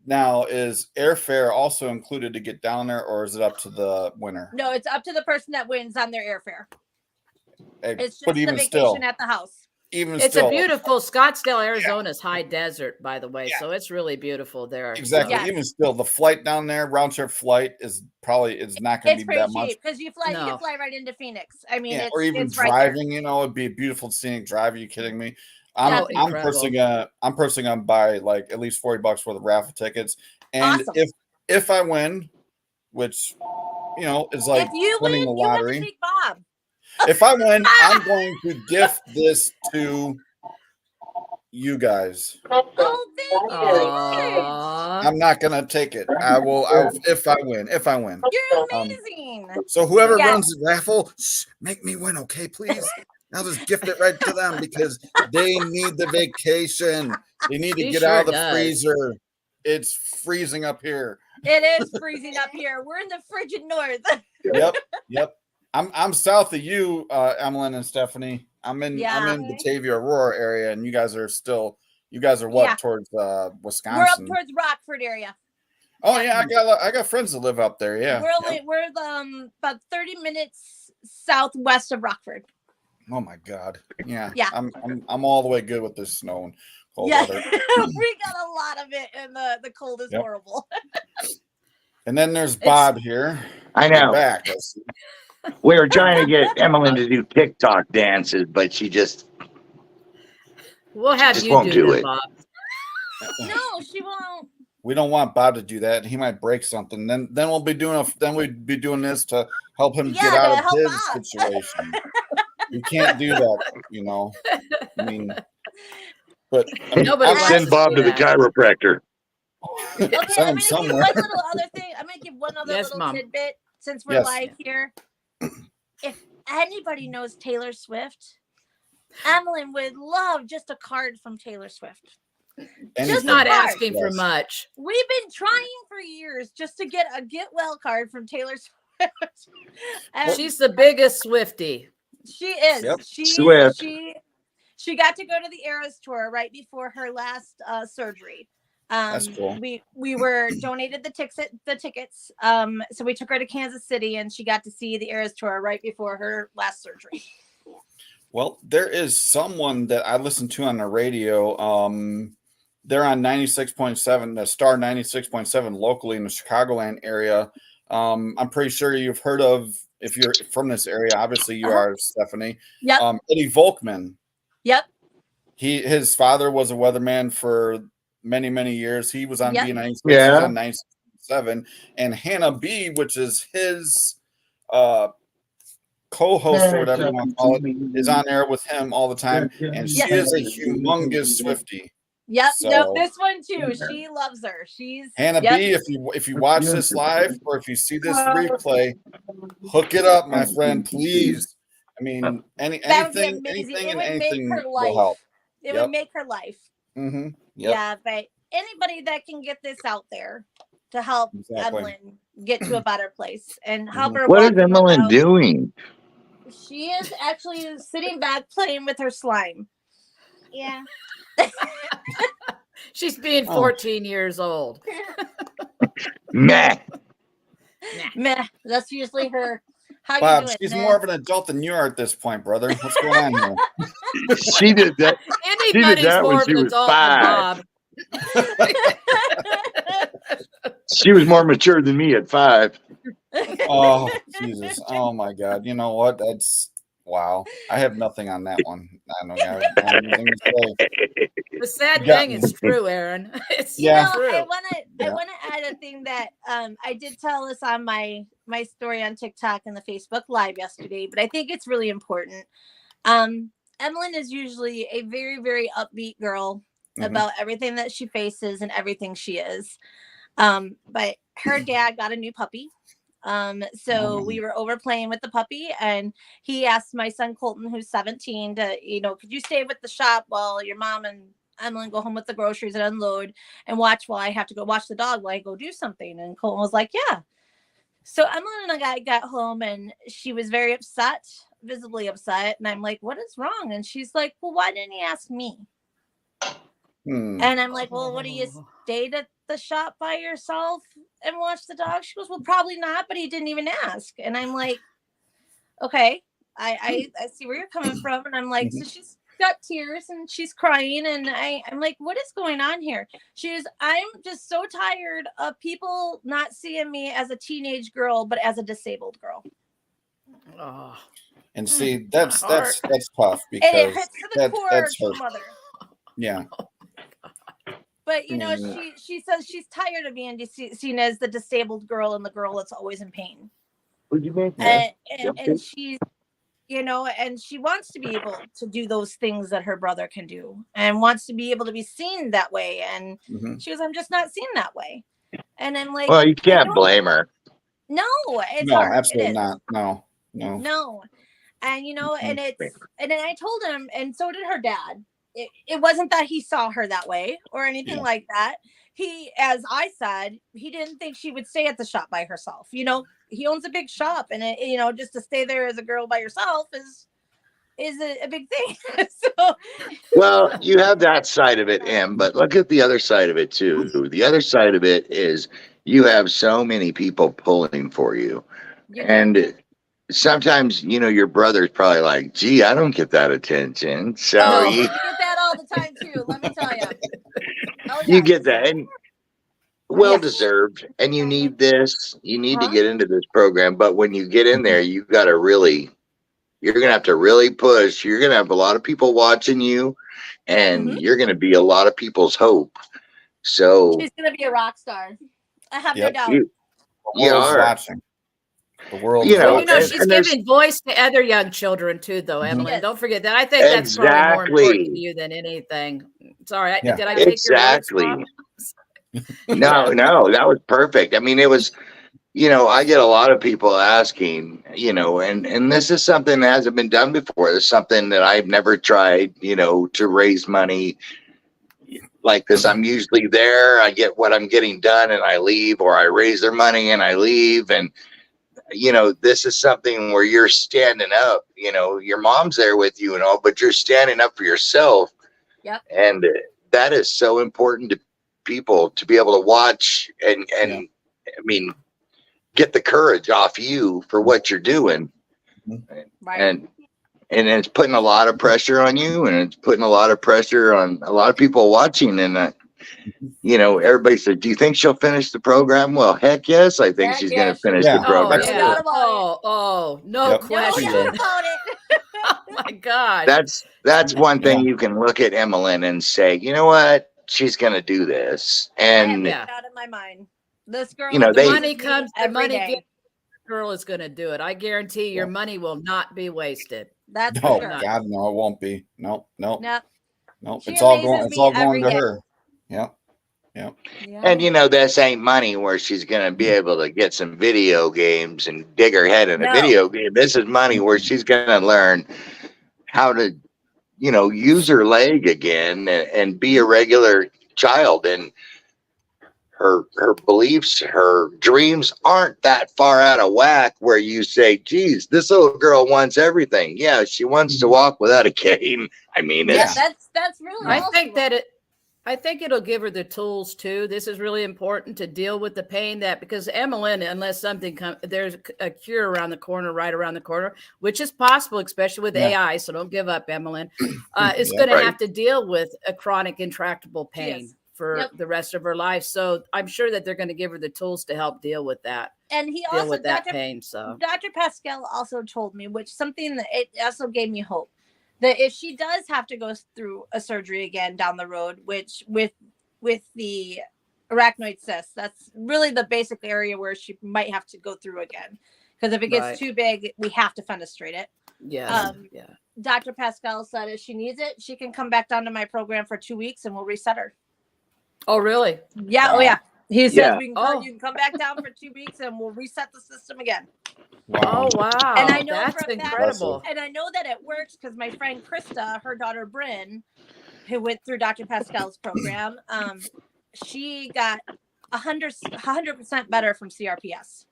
Now, is airfare also included to get down there, or is it up to the winner? No, it's up to the person that wins on their airfare. It's just but the even vacation still, at the house. It's a beautiful Scottsdale, Arizona's high desert, by the way. Yeah. So it's really beautiful there. Exactly. So. Even still, the flight down there, round trip flight is not going to be that much. Because you can fly right into Phoenix. I mean, or even driving. Right, it'd be a beautiful scenic drive. Are you kidding me? I'm personally gonna buy like at least $40 for the raffle tickets. And if I win, which is like winning the lottery. You have to take Bob. If I win, I'm going to gift this to you guys. Oh, thank you. I'm not gonna take it. I will if I win. You're amazing. So whoever runs the raffle, make me win, okay, please. I'll just gift it right to them because they need the vacation. They need to get out of the freezer. It's freezing up here. It is freezing up here. We're in the frigid north. Yep. I'm south of you, Emmalyn and Stephanie. I'm in Batavia, Aurora area, and you guys are what towards Wisconsin? We're up towards Rockford area. Oh yeah, I got friends that live up there. Yeah, we're about 30 minutes southwest of Rockford. Oh my God! Yeah. I'm all the way good with this snow and cold weather. We got a lot of it, and the cold is horrible. And then there's Bob here. I know. Back. We were trying to get Emmalyn to do TikTok dances, but she just we'll have just you won't do it. Bob. No, she won't. We don't want Bob to do that. He might break something. Then we'd be doing this to help him get out of his situation. You can't do that, I mean, but I'll send Bob to the chiropractor. Okay, I'm gonna give one other little tidbit since we're live here. If anybody knows Taylor Swift, Emmalyn would love just a card from Taylor Swift. She's not asking for much. We've been trying for years just to get a get well card from Taylor Swift. She's the biggest Swiftie. She is. Yep. She got to go to the Eras tour right before her last surgery. That's cool. We were donated the tickets. So we took her to Kansas City, and she got to see the Eras tour right before her last surgery. Well, there is someone that I listen to on the radio. They're on 96.7, the Star 96.7 locally in the Chicagoland area. I'm pretty sure you've heard of, if you're from this area, obviously you are, Stephanie. Yep. Eddie Volkman. Yep. His father was a weatherman for many, many years. He was on B96, on 96.7, and Hannah B, which is his co-host or whatever you want to call it, is on there with him all the time, and she is a humongous Swiftie. Yep. So, this one too. She loves her. She's Hannah B. If you watch this live or if you see this replay, hook it up, my friend, please. I mean, anything will help. It would make her life. Mm-hmm. Yep. Yeah, but anybody that can get this out there to help Exactly. Emmalyn get to a better place and help her What is walk the walk Emmalyn out. doing? She is actually sitting back playing with her slime. Yeah. She's being Oh. 14 years old. Meh. Meh. That's usually her. How Bob, you doing? she's Meh. more of an adult than you are at this point, brother. What's going on here? She did that. Anybody's that when more of she an was adult than 5. Bob. She was more mature than me at 5. Oh, Jesus. Oh, my God. You know what? That's wow. I have nothing on that one. I don't have anything to say. The sad You got thing me. is true, Aaron. It's Yeah. true. I Yeah. wanna add a thing that I did tell us on my story on TikTok and the Facebook Live yesterday, but I think it's really important. Emmalyn is usually a very, very upbeat girl Mhm. about everything that she faces and everything she is. But her dad got a new puppy. So we were over playing with the puppy, and he asked my son Colton, who's 17, to, could you stay with the shop while your mom and Emmalyn go home with the groceries and unload and watch while I have to go watch the dog while I go do something. And Colton was like, yeah. So Emmalyn and I got home, and she was very upset, visibly upset. And I'm like, what is wrong? And she's like, well, why didn't he ask me? And I'm like, well, what do you stayed at the shop by yourself and watch the dog? She goes, well, probably not, but he didn't even ask. And I'm like, okay, I see where you're coming from. And I'm like, so she's got tears and she's crying, and I'm like, what is going on here? I'm just so tired of people not seeing me as a teenage girl, but as a disabled girl. Oh. And see, that's tough And it because hits to the core that's to her. a mother. Yeah. But she says she's tired of being seen as the disabled girl and the girl that's always in pain. Would you make And she's, and she wants to be able to do those things that her brother can do, and wants to be able to be seen that way. And she goes, I'm just not seen that way. And I'm like, well, you can't blame her. No, it's No, hard. absolutely It is. not. No. And and then I told him, and so did her dad. It wasn't that he saw her that way or anything like that. As I said, he didn't think she would stay at the shop by herself. He owns a big shop, and just to stay there as a girl by yourself is a big thing. So, well, you have that side of it, Em, but look at the other side of it too. The other side of it is you have so many people pulling for you. And sometimes, your brother's probably like, gee, I don't get that attention. So you get that all the time too, let me tell you. You get that. And well deserved. And you need this. You need to get into this program. But when you get in there, you're going to have to really push. You're going to have a lot of people watching you, and you're going to be a lot of people's hope. So she's going to be a rock star. I have no doubt. The world's watching. The world, she's giving voice to other young children too, though, Emmalyn. Don't forget that. I think that's probably more important to you than anything. Sorry, did I take your words wrong? No, that was perfect. I mean, it was, I get a lot of people asking, and this is something that hasn't been done before. It's something that I've never tried, to raise money like this. I'm usually there. I get what I'm getting done and I leave, or I raise their money and I leave. And, this is something where you're standing up, your mom's there with you and all, but you're standing up for yourself. Yep. And that is so important to people to be able to watch and I mean, get the courage off you for what you're doing. Right. And it's putting a lot of pressure on you, and it's putting a lot of pressure on a lot of people watching. And everybody said, do you think she'll finish the program? Well, heck yes, I think she's going to finish the program. No question. No doubt about it. Oh my God. That's one thing you can look at Emmalyn and say, you know what? She's going to do this. And out of my mind. This girl, the money comes, the money day. gets, the girl is going to do it. I guarantee your money will not be wasted. That's for sure. God, no, it won't be. Nope. She it's all going to her. Yep. And this ain't money where she's going to be able to get some video games and dig her head in a video game. This is money where she's going to learn how to, use her leg again and be a regular child, and her beliefs, her dreams aren't that far out of whack where you say, geez, this little girl wants everything. Yeah, she wants to walk without a cane. I mean, Yeah, it's that's really I awesome. think that I think it'll give her the tools too. This is really important to deal with the pain that, because Emmalyn, unless something comes, there's a cure around the corner, right around the corner, which is possible, especially with AI. So don't give up, Emmalyn. Is Yeah. going to Right. have to deal with a chronic intractable pain Yes. for Yep. the rest of her life. So I'm sure that they're going to give her the tools to help deal with that, And he deal also, with that pain. So Dr. Pascal also told me, which something that it also gave me hope, that if she does have to go through a surgery again down the road, which with the arachnoid cyst, that's really the basic area where she might have to go through again. Because if it gets Right. too big, we have to fenestrate it. yes, yeah. Dr. Pascal said if she needs it, she can come back down to my program for 2 weeks and we'll reset her. Oh, really? Yeah, Wow. oh yeah. He says Yeah. you can come back down for 2 weeks and we'll reset the system again. Wow. Oh, wow. And I know That's for a fact, incredible. and I know that it works because my friend Krista, her daughter Bryn, who went through Dr. Pascal's program, she got 100% better from CRPS.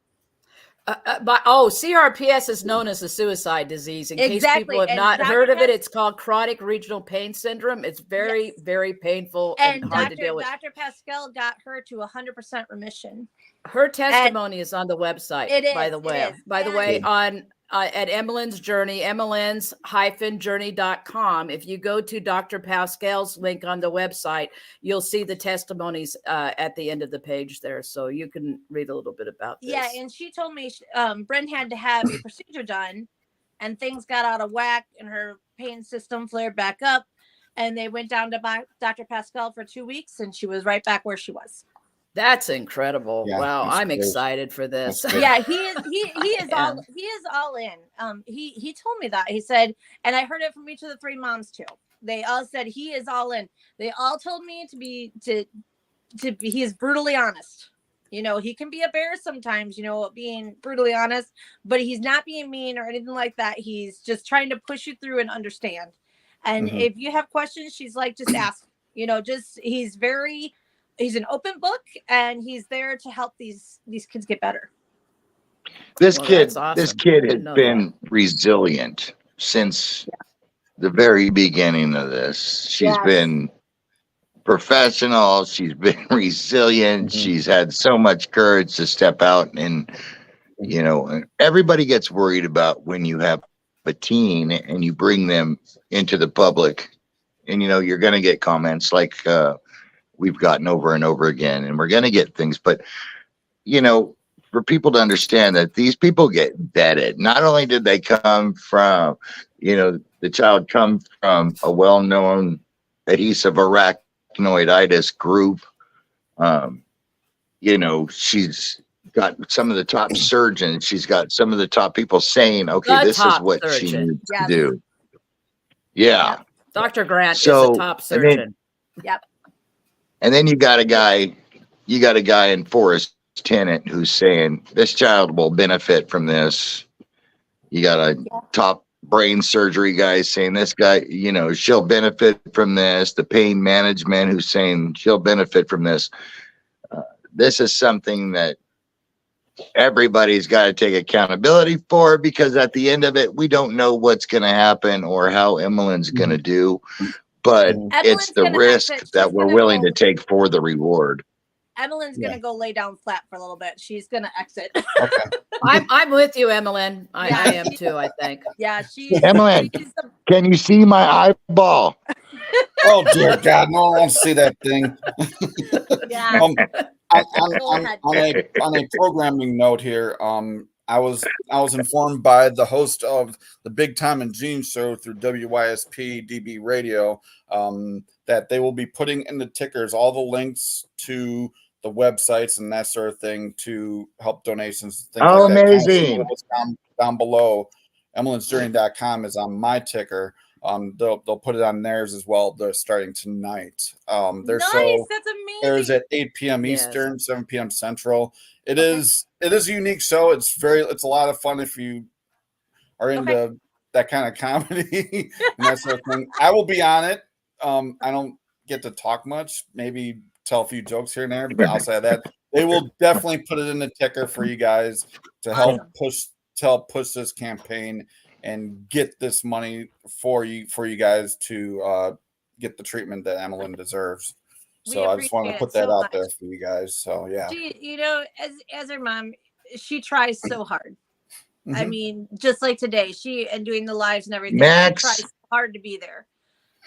CRPS is known as the suicide disease. In case Exactly. people have And not Dr. heard of it, Pas- it's called chronic regional pain syndrome. It's very, Yes. very painful and And hard to deal with. Dr. Pascal got her to 100% remission. Her testimony is on the website, It by is, the it way. is. By the And- way, on at Emmalyn's Journey, Emmalyns-journey.com. If you go to Dr. Pascal's link on the website, you'll see the testimonies at the end of the page there. So you can read a little bit about this. Yeah, and she told me Bryn had to have a procedure done, and things got out of whack, and her pain system flared back up, and they went down to Dr. Pascal for 2 weeks, and she was right back where she was. That's incredible. Yeah, Wow, that's I'm great. excited for this. That's good. Yeah, he is Yeah. all in. He told me that. He said, and I heard it from each of the three moms too. They all said he is all in. They all told me to be he is brutally honest. You know, he can be a bear sometimes, you know, being brutally honest, but he's not being mean or anything like that. He's just trying to push you through and understand. And Mhm. if you have questions, she's like, just ask, you know, he's an open book, and he's there to help these kids get better. This Well, kid, that's awesome. this I kid didn't has know been resilient since the very beginning of this. She's Yes. been professional. She's been resilient. Mhm. She's had so much courage to step out, and you know, everybody gets worried about when you have a teen and you bring them into the public, and you know, you're going to get comments like we've gotten over and over again, and we're going to get things, but you know, for people to understand that these people get vetted. Not only did they come from, you know, the child come from a well-known adhesive arachnoiditis group. You know, she's got some of the top surgeons. She's got some of the top people saying, okay, The this is top what surgeon. she needs Yes. to do. Yeah. Dr. Grant So, is a top and then- surgeon. Yep. And then you got a guy in Forest Tenant who's saying this child will benefit from this. You got a top brain surgery guy saying this guy, you know, she'll benefit from this. The pain management who's saying she'll benefit from this. This is something that everybody's got to take accountability for, because at the end of it, we don't know what's going to happen or how Emmalyn's going to do, but it's Emmalyn's the gonna risk exit. that She's we're gonna willing go- to take for the reward. Emmalyn's Yeah. gonna go lay down flat for a little bit. She's gonna exit. Okay. I'm with you, Emmalyn. I Yeah. am too, I think. Yeah, she's Emmalyn. she's the- Can you see my eyeball? Oh dear God, no one wants to see that thing. yeah. On a programming note here, I was informed by the host of the Big Tom and Gene show through WYSP DB Radio that they will be putting in the tickers all the links to the websites and that sort of thing to help donations. Things Oh, like that. Kind of amazing. similar to what's down below. Emmalynsjourney.com is on my ticker. They'll put it on theirs as well. They're starting tonight. They're nice. so That's amazing. airs at 8 p.m. Yes. Eastern, 7 p.m. Central. It is a unique show. It's a lot of fun if you are into that kind of comedy and that sort of thing. I will be on it. I don't get to talk much, maybe tell a few jokes here and there, but outside of that, they will definitely put it in the ticker for you guys to help push this campaign and get this money for you guys to get the treatment that Emmalyn deserves. So I just wanted to put that out there for you guys. So yeah, she, as her mom, she tries so hard. I mean, just like today, and doing the lives and everything, she tries so hard to be there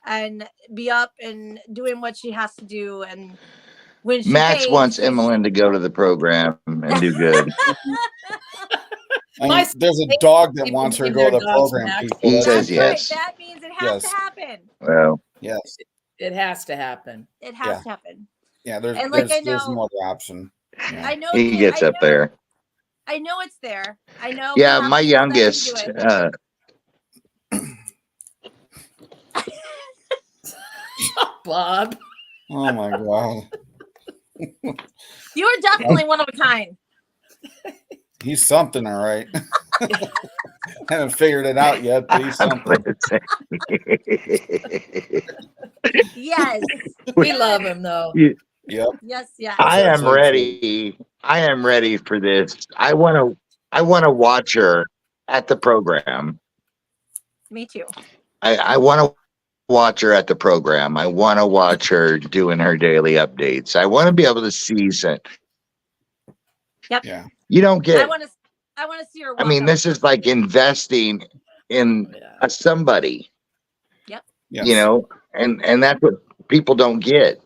and be up and doing what she has to do. And when Max wants Emmalyn to go to the program and do good. And there's a dog that wants her to go to the program. He says yes. Right. That means it has to happen. Well, yes, it has to happen. It has to happen. Yeah, there's no other option. Yeah. I know he gets up there. I know it's there. I know. Yeah, my youngest. Bob. Oh my God. You are definitely one of a kind. He's something, all right. Haven't figured it out yet, but he's something. Yes. We love him though. Yep. Yes, yes. I am ready. I am ready for this. I want to watch her at the program. Me too. I want to watch her at the program. I want to watch her doing her daily updates. I want to be able to see it. Yep. Yeah. You don't get. I want to see her. I mean, this is like investing in somebody. Yep. Yes. You know, and that's what people don't get.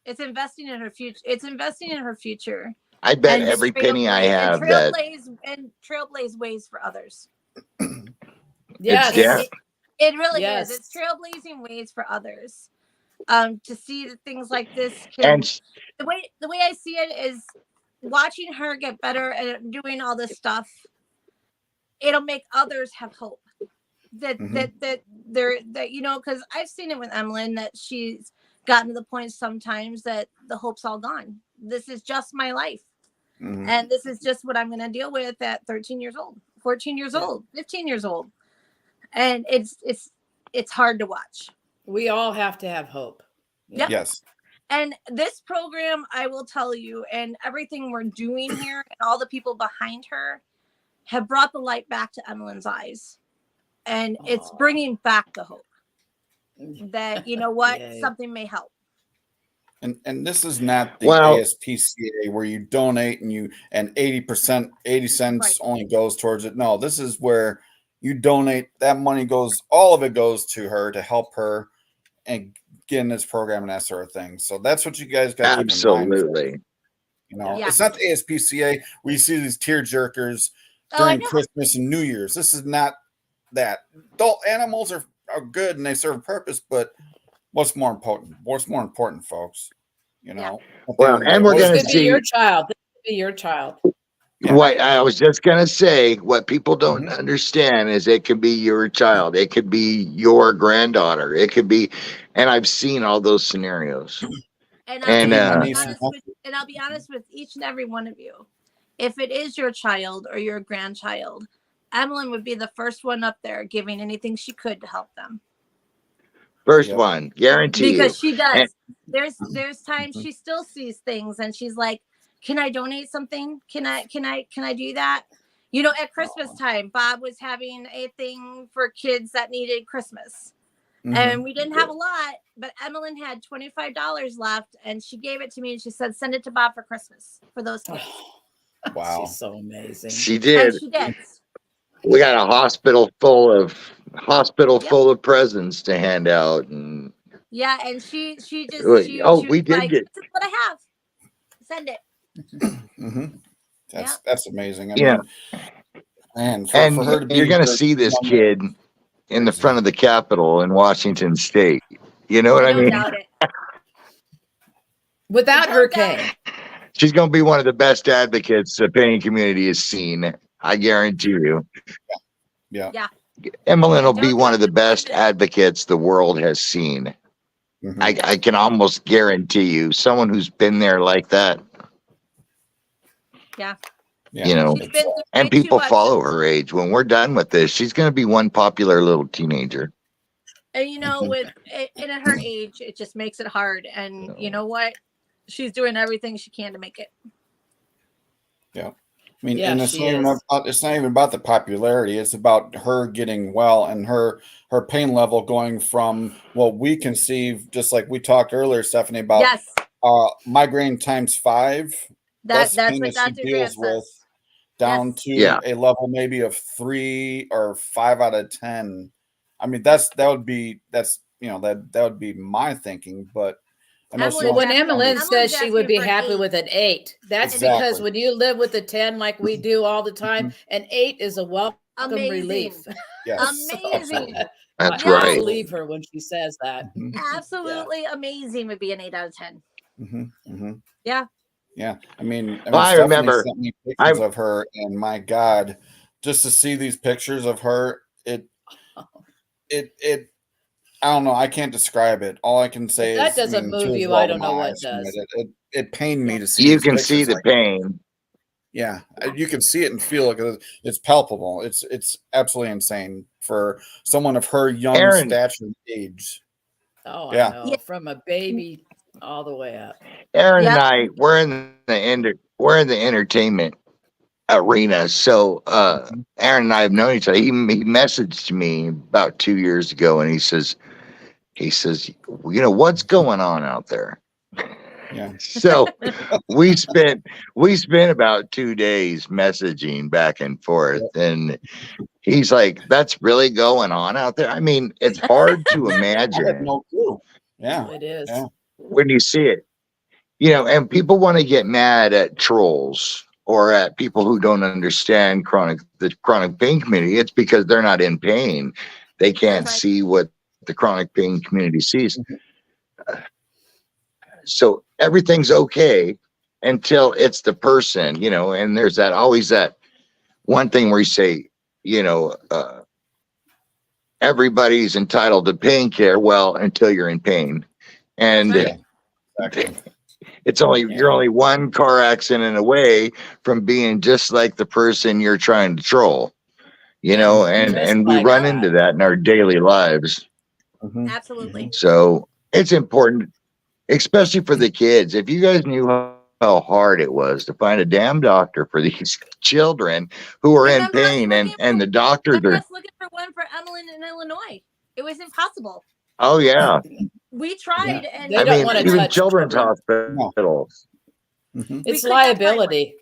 It's investing in her future. It's investing in her future. I bet every penny I have trailblaze ways for others. Yes. It really is. It's trailblazing ways for others. To see that things like this the way I see it is watching her get better and doing all this stuff. It'll make others have hope that because I've seen it with Emmalyn that she's gotten to the point sometimes that the hope's all gone. This is just my life. And this is just what I'm going to deal with at 13 years old, 14 years old, 15 years old. And it's hard to watch. We all have to have hope. Yep. Yes. And this program, I will tell you, and everything we're doing here and all the people behind her have brought the light back to Emmalyn's eyes. And it's bringing back the hope that, you know what, something may help. And this is not the ASPCA where you donate and 80 cents only goes towards it. No, this is where you donate, that money all of it goes to her to help her and get in this program and that sort of thing. So that's what you guys got to keep in mind. It's not the ASPCA where you see these tear jerkers during Christmas and New Year's. This is not that. Adult animals are good and they serve a purpose, but what's more important? What's more important, folks? Well, and we're going to see your child. This could be your child. What I was just going to say, what people don't understand is it could be your child. It could be your granddaughter. It could be, and I've seen all those scenarios. And I'll be honest with each and every one of you. If it is your child or your grandchild, Emmalyn would be the first one up there giving anything she could to help them. First one, guarantee. Because she does. There's times she still sees things and she's like, "Can I donate something? Can I do that?" At Christmas time, Bob was having a thing for kids that needed Christmas. And we didn't have a lot, but Emmalyn had $25 left and she gave it to me and she said, "Send it to Bob for Christmas for those kids." Wow. She's so amazing. She did. And she did. We got a hospital full of presents to hand out, and and she just we did like, get. "This is what I have. Send it." That's amazing. And for her to be, you're going to see this kid in the front of the Capitol in Washington State. You know what I mean? Doubt it. Without her cane. She's going to be one of the best advocates the painting community has seen. I guarantee you. Yeah. Emmalyn will be one of the best advocates the world has seen. I can almost guarantee you, someone who's been there like that. Yeah. And people follow her age. When we're done with this, she's going to be one popular little teenager. And you know, and at her age, it just makes it hard. And you know what? She's doing everything she can to make it. Yeah. I mean, Yeah, and it's she not even is. about, it's not even about the popularity. It's about her getting well and her pain level going from what we conceive, just like we talked earlier, Stephanie, about Yes, migraine times 5. That's that's pain what that she Dr. Grant deals with, says. down Yes. to Yeah. a level maybe of 3 or 5 out of 10. I mean, that would be that would be my thinking, but I know Emily's Well, when asking- Emmalyn Emily's says she would asking be for an happy 8. with an 8, that's Exactly. because when you live with a 10 like we do all the time, an 8 is a welcome Amazing. relief. Yes, Amazing. absolutely. That's I right. believe her when she says that. Mhm, Absolutely amazing would be an 8 out of 10. mhm, mhm. Yeah. Yeah, I mean, Well, I Stephanie remember. sent me pictures of her, and my God, just to see these pictures of her, it, I don't know, I can't describe it. All I can say If that is, I doesn't mean, move tears you, roll I to don't my know what eyes from does. it pained me to see You these can see pictures. the Like, pain. yeah, you can see it and feel it because it's palpable. It's absolutely insane for someone of her young Aaron, stature and age. Oh, I Yeah. know. From a baby all the way up. Aaron and Yep. I, we're in the entertainment arena. So Aaron and I have known each other. He messaged me about 2 years ago, and he says, you know, what's going on out there? Yeah. So we spent about 2 days messaging back and forth, and he's like, that's really going on out there. I mean, it's hard to I had imagine no clue. Yeah. It is. Yeah. when you see it, you know, and people want to get mad at trolls or at people who don't understand the chronic pain community. It's because they're not in pain. They can't That's right. see what the chronic pain community sees. Mhm. So everything's okay until it's the person, you know, and there's always that one thing where you say, you know, everybody's entitled to pain care. Well, until you're in pain. And That's right. Exactly. you're only one car accident away from being just like the person you're trying to troll, you know, Just and we like run that. into that in our daily lives. Mhm. Absolutely. So it's important, especially for the kids. If you guys knew how hard it was to find a damn doctor for these children who are in Remember us pain, looking and the doctors Remember are, us looking for one for Emmalyn in Illinois? It was impossible. oh yeah. We tried, and They I don't mean, wanna even touch children's children. hospitals, Mhm. It's could not find one. liability.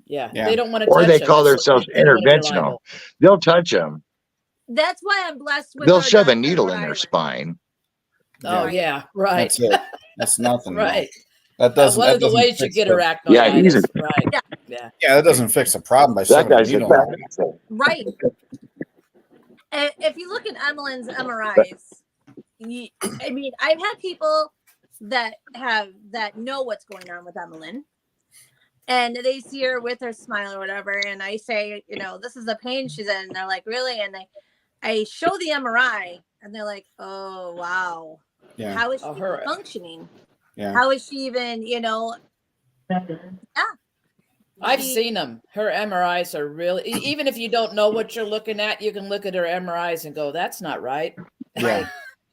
Yeah. Yeah. They don't want to or touch they them. call It's, themselves they don't want to be interventional. liable. They'll touch them. That's why I'm blessed with They'll our shove a doctor needle Rhode in their Island. spine. Oh, Yeah. yeah. Right. That's it. That's nothing. Right. That doesn't. One That of the doesn't ways you fix get the. Yeah, he's a, arachnoiditis. Right. Yeah. Yeah. Yeah, that doesn't fix the problem by that shoving a guy's a needle in it. Right. And if you look at Emmalyn's MRIs, I mean, I've had people that know what's going on with Emmalyn, and they see her with her smile or whatever, and I say, you know, this is the pain she's in. And they're like, really? And I show the MRI, and they're like, oh wow, Yeah. how is she her- functioning? Yeah. How is she even, you know? I've seen them. Her MRIs are really, even if you don't know what you're looking at, you can look at her MRIs and go, that's not right. Yeah.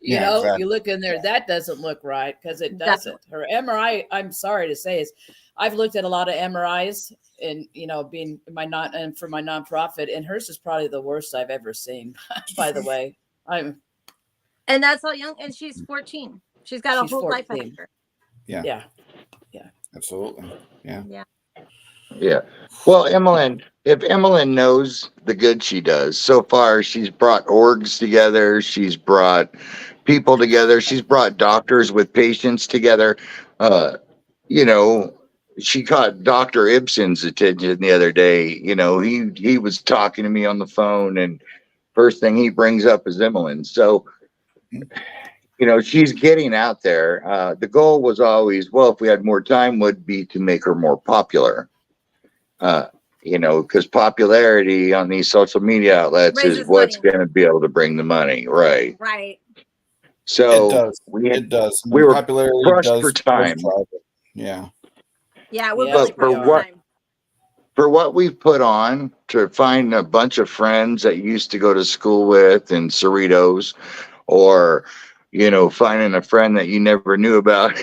You Yeah, know, exactly. you look in there, that doesn't look right, because it doesn't. Her MRI, I'm sorry to say, is I've looked at a lot of MRIs and, you know, being for my nonprofit, and hers is probably the worst I've ever seen, by the way. And that's how young, and she's 14. She's got a whole life ahead of her. Yeah. Yeah. Absolutely. Yeah. Yeah. Well, if Emmalyn knows the good she does, so far she's brought orgs together, she's brought people together, she's brought doctors with patients together. You know, she caught Dr. Ibsen's attention the other day. You know, he was talking to me on the phone, and first thing he brings up is Emmalyn. So, you know, she's getting out there. The goal was always, well, if we had more time, would be to make her more popular. You know, because popularity on these social media outlets Raises is what's money. going to be able to bring the money, right? Right. It So does. we It does. I mean, we were popularity crushed does for time. drive it. Yeah. Yeah, we're Yes, really But proud we of are. time. for what we've put on to find a bunch of friends that you used to go to school with in Cerritos, or, finding a friend that you never knew about,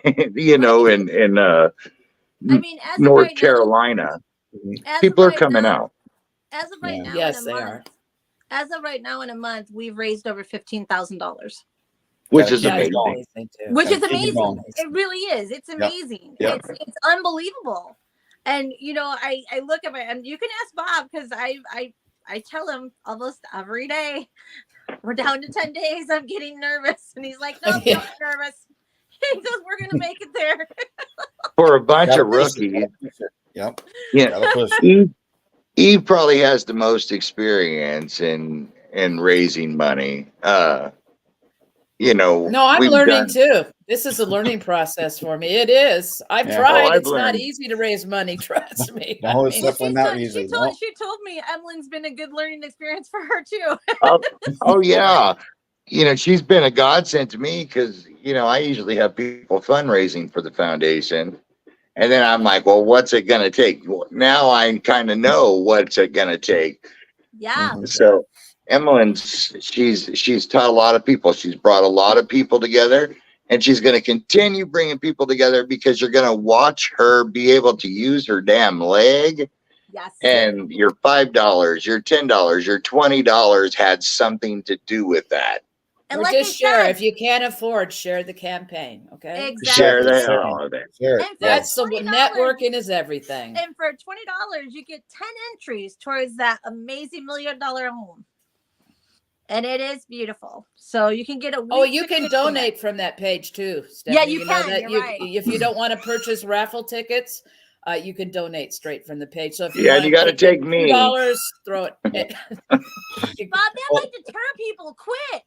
in I mean, as of North right now, Carolina. as People of are right coming now, out, as of right Yeah. now, Yes, in a they month, are. as of right now, in a month, we've raised over $15,000, which Gotta is keep it That's amazing. going. amazing too. which is Gotta keep it amazing. going. It really is. It's amazing. Yep. It's unbelievable. And I look at and you can ask Bob, because I tell him almost every day, we're down to 10 days. I'm getting nervous, and he's like, "No, Yeah. don't be nervous." He goes, "We're gonna make it there." For a bunch Gotta of push it, rookies, gotta push it. Yep. yeah, Gotta push it. Eve probably has the most experience in raising money. No, I'm We've learning done. too. This is a learning process for me. It is. I've Yeah. tried. I've It's not learned. easy to raise money. Trust me. No, I it's mean, definitely not easy. No. She told me Emmalyn's been a good learning experience for her too. Oh yeah. She's been a godsend to me because, I usually have people fundraising for the foundation. And then I'm like, well, what's it going to take? Well, now I kind of know what's it going to take. Yeah. Mhm. So Emmalyn's, she's taught a lot of people. She's brought a lot of people together, and she's going to continue bringing people together because you're going to watch her be able to use her damn leg. Yes. And your $5, your $10, your $20 had something to do with that. And or like just I share. said, If you can't afford, share the campaign. Okay. exactly. Share that Share it. all of it. Share it. And for Yeah. That's the $20, networking is everything. and for $20, you get 10 entries towards that amazing $1 million home. And it is beautiful. So you can get a week. Oh, you can ticket from donate from that page too, Yeah, Stephanie. you know can. that You're right. if you don't want to purchase raffle tickets, you can donate straight from the page. So if you Yeah, want you got to to take me. $2, throw it. Bob, that might deter people. Quit.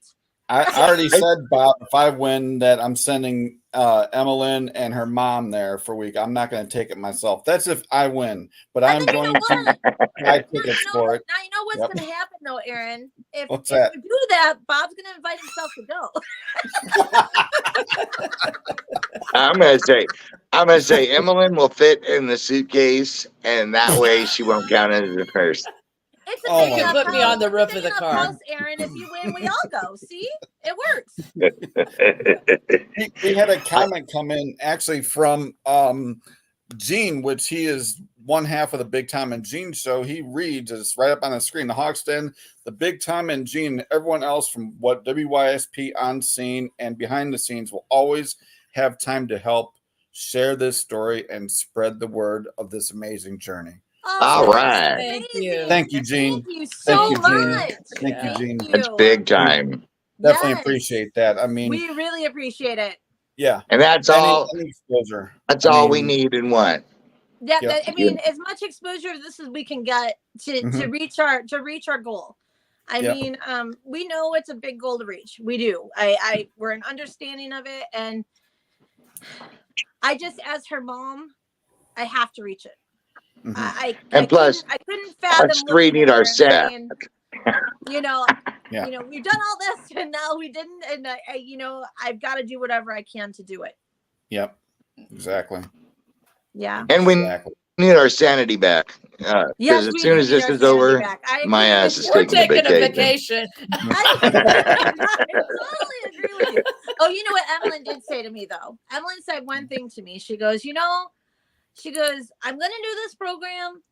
I already said, Bob, if I win, that I'm sending Emmalyn and her mom there for a week. I'm not going to take it myself. That's if I win, but I'm then you going know to what? buy Now, tickets for it. now you know what's Yep. going to happen, though, Aaron. If What's that? you do that, Bob's going to invite himself to go. I'm gonna say Emmalyn will fit in the suitcase, and that way she won't count as the first. It's a Oh big my enough Put me house. on the It's a roof big of the enough car. house, Aaron. If you win, we all go. See, it works. We had a comment come in actually from Gene, which he is one half of the Big Tom and Gene show. He reads, it's right up on the screen, the Hawks Den, the Big Tom and Gene, everyone else from what WYSP on scene and behind the scenes will always have time to help share this story and spread the word of this amazing journey. Oh, All that's right. Thank amazing. you. Thank you, Gene. Thank you Thank so you, Gene. much. Thank Yeah. you, Gene. That's big time, Definitely Yes. appreciate that. I mean, We really appreciate it. yeah. and that's all. Any exposure. That's I all we mean, need and want. Yeah, Yep. I mean, as much exposure of this as we can get to Mhm. reach our goal. I Yep. mean, we know it's a big goal to reach. We do. We're an understanding of it, and I just, as her mom, I have to reach it. Mhm. And plus, I couldn't fathom us three looking need at our her and set. saying, you know, Yeah. we've done all this and now we didn't, and I've got to do whatever I can to do it. Yep. Exactly. Yeah. And we Exactly. need our sanity back. Because Yes, as we soon do as need this our is sanity over, back. I my agree ass with is you. We're taking a vacation. I totally agree with you. Oh, you know what Emmalyn did say to me though? Emmalyn said one thing to me. She goes, I'm going to do this program.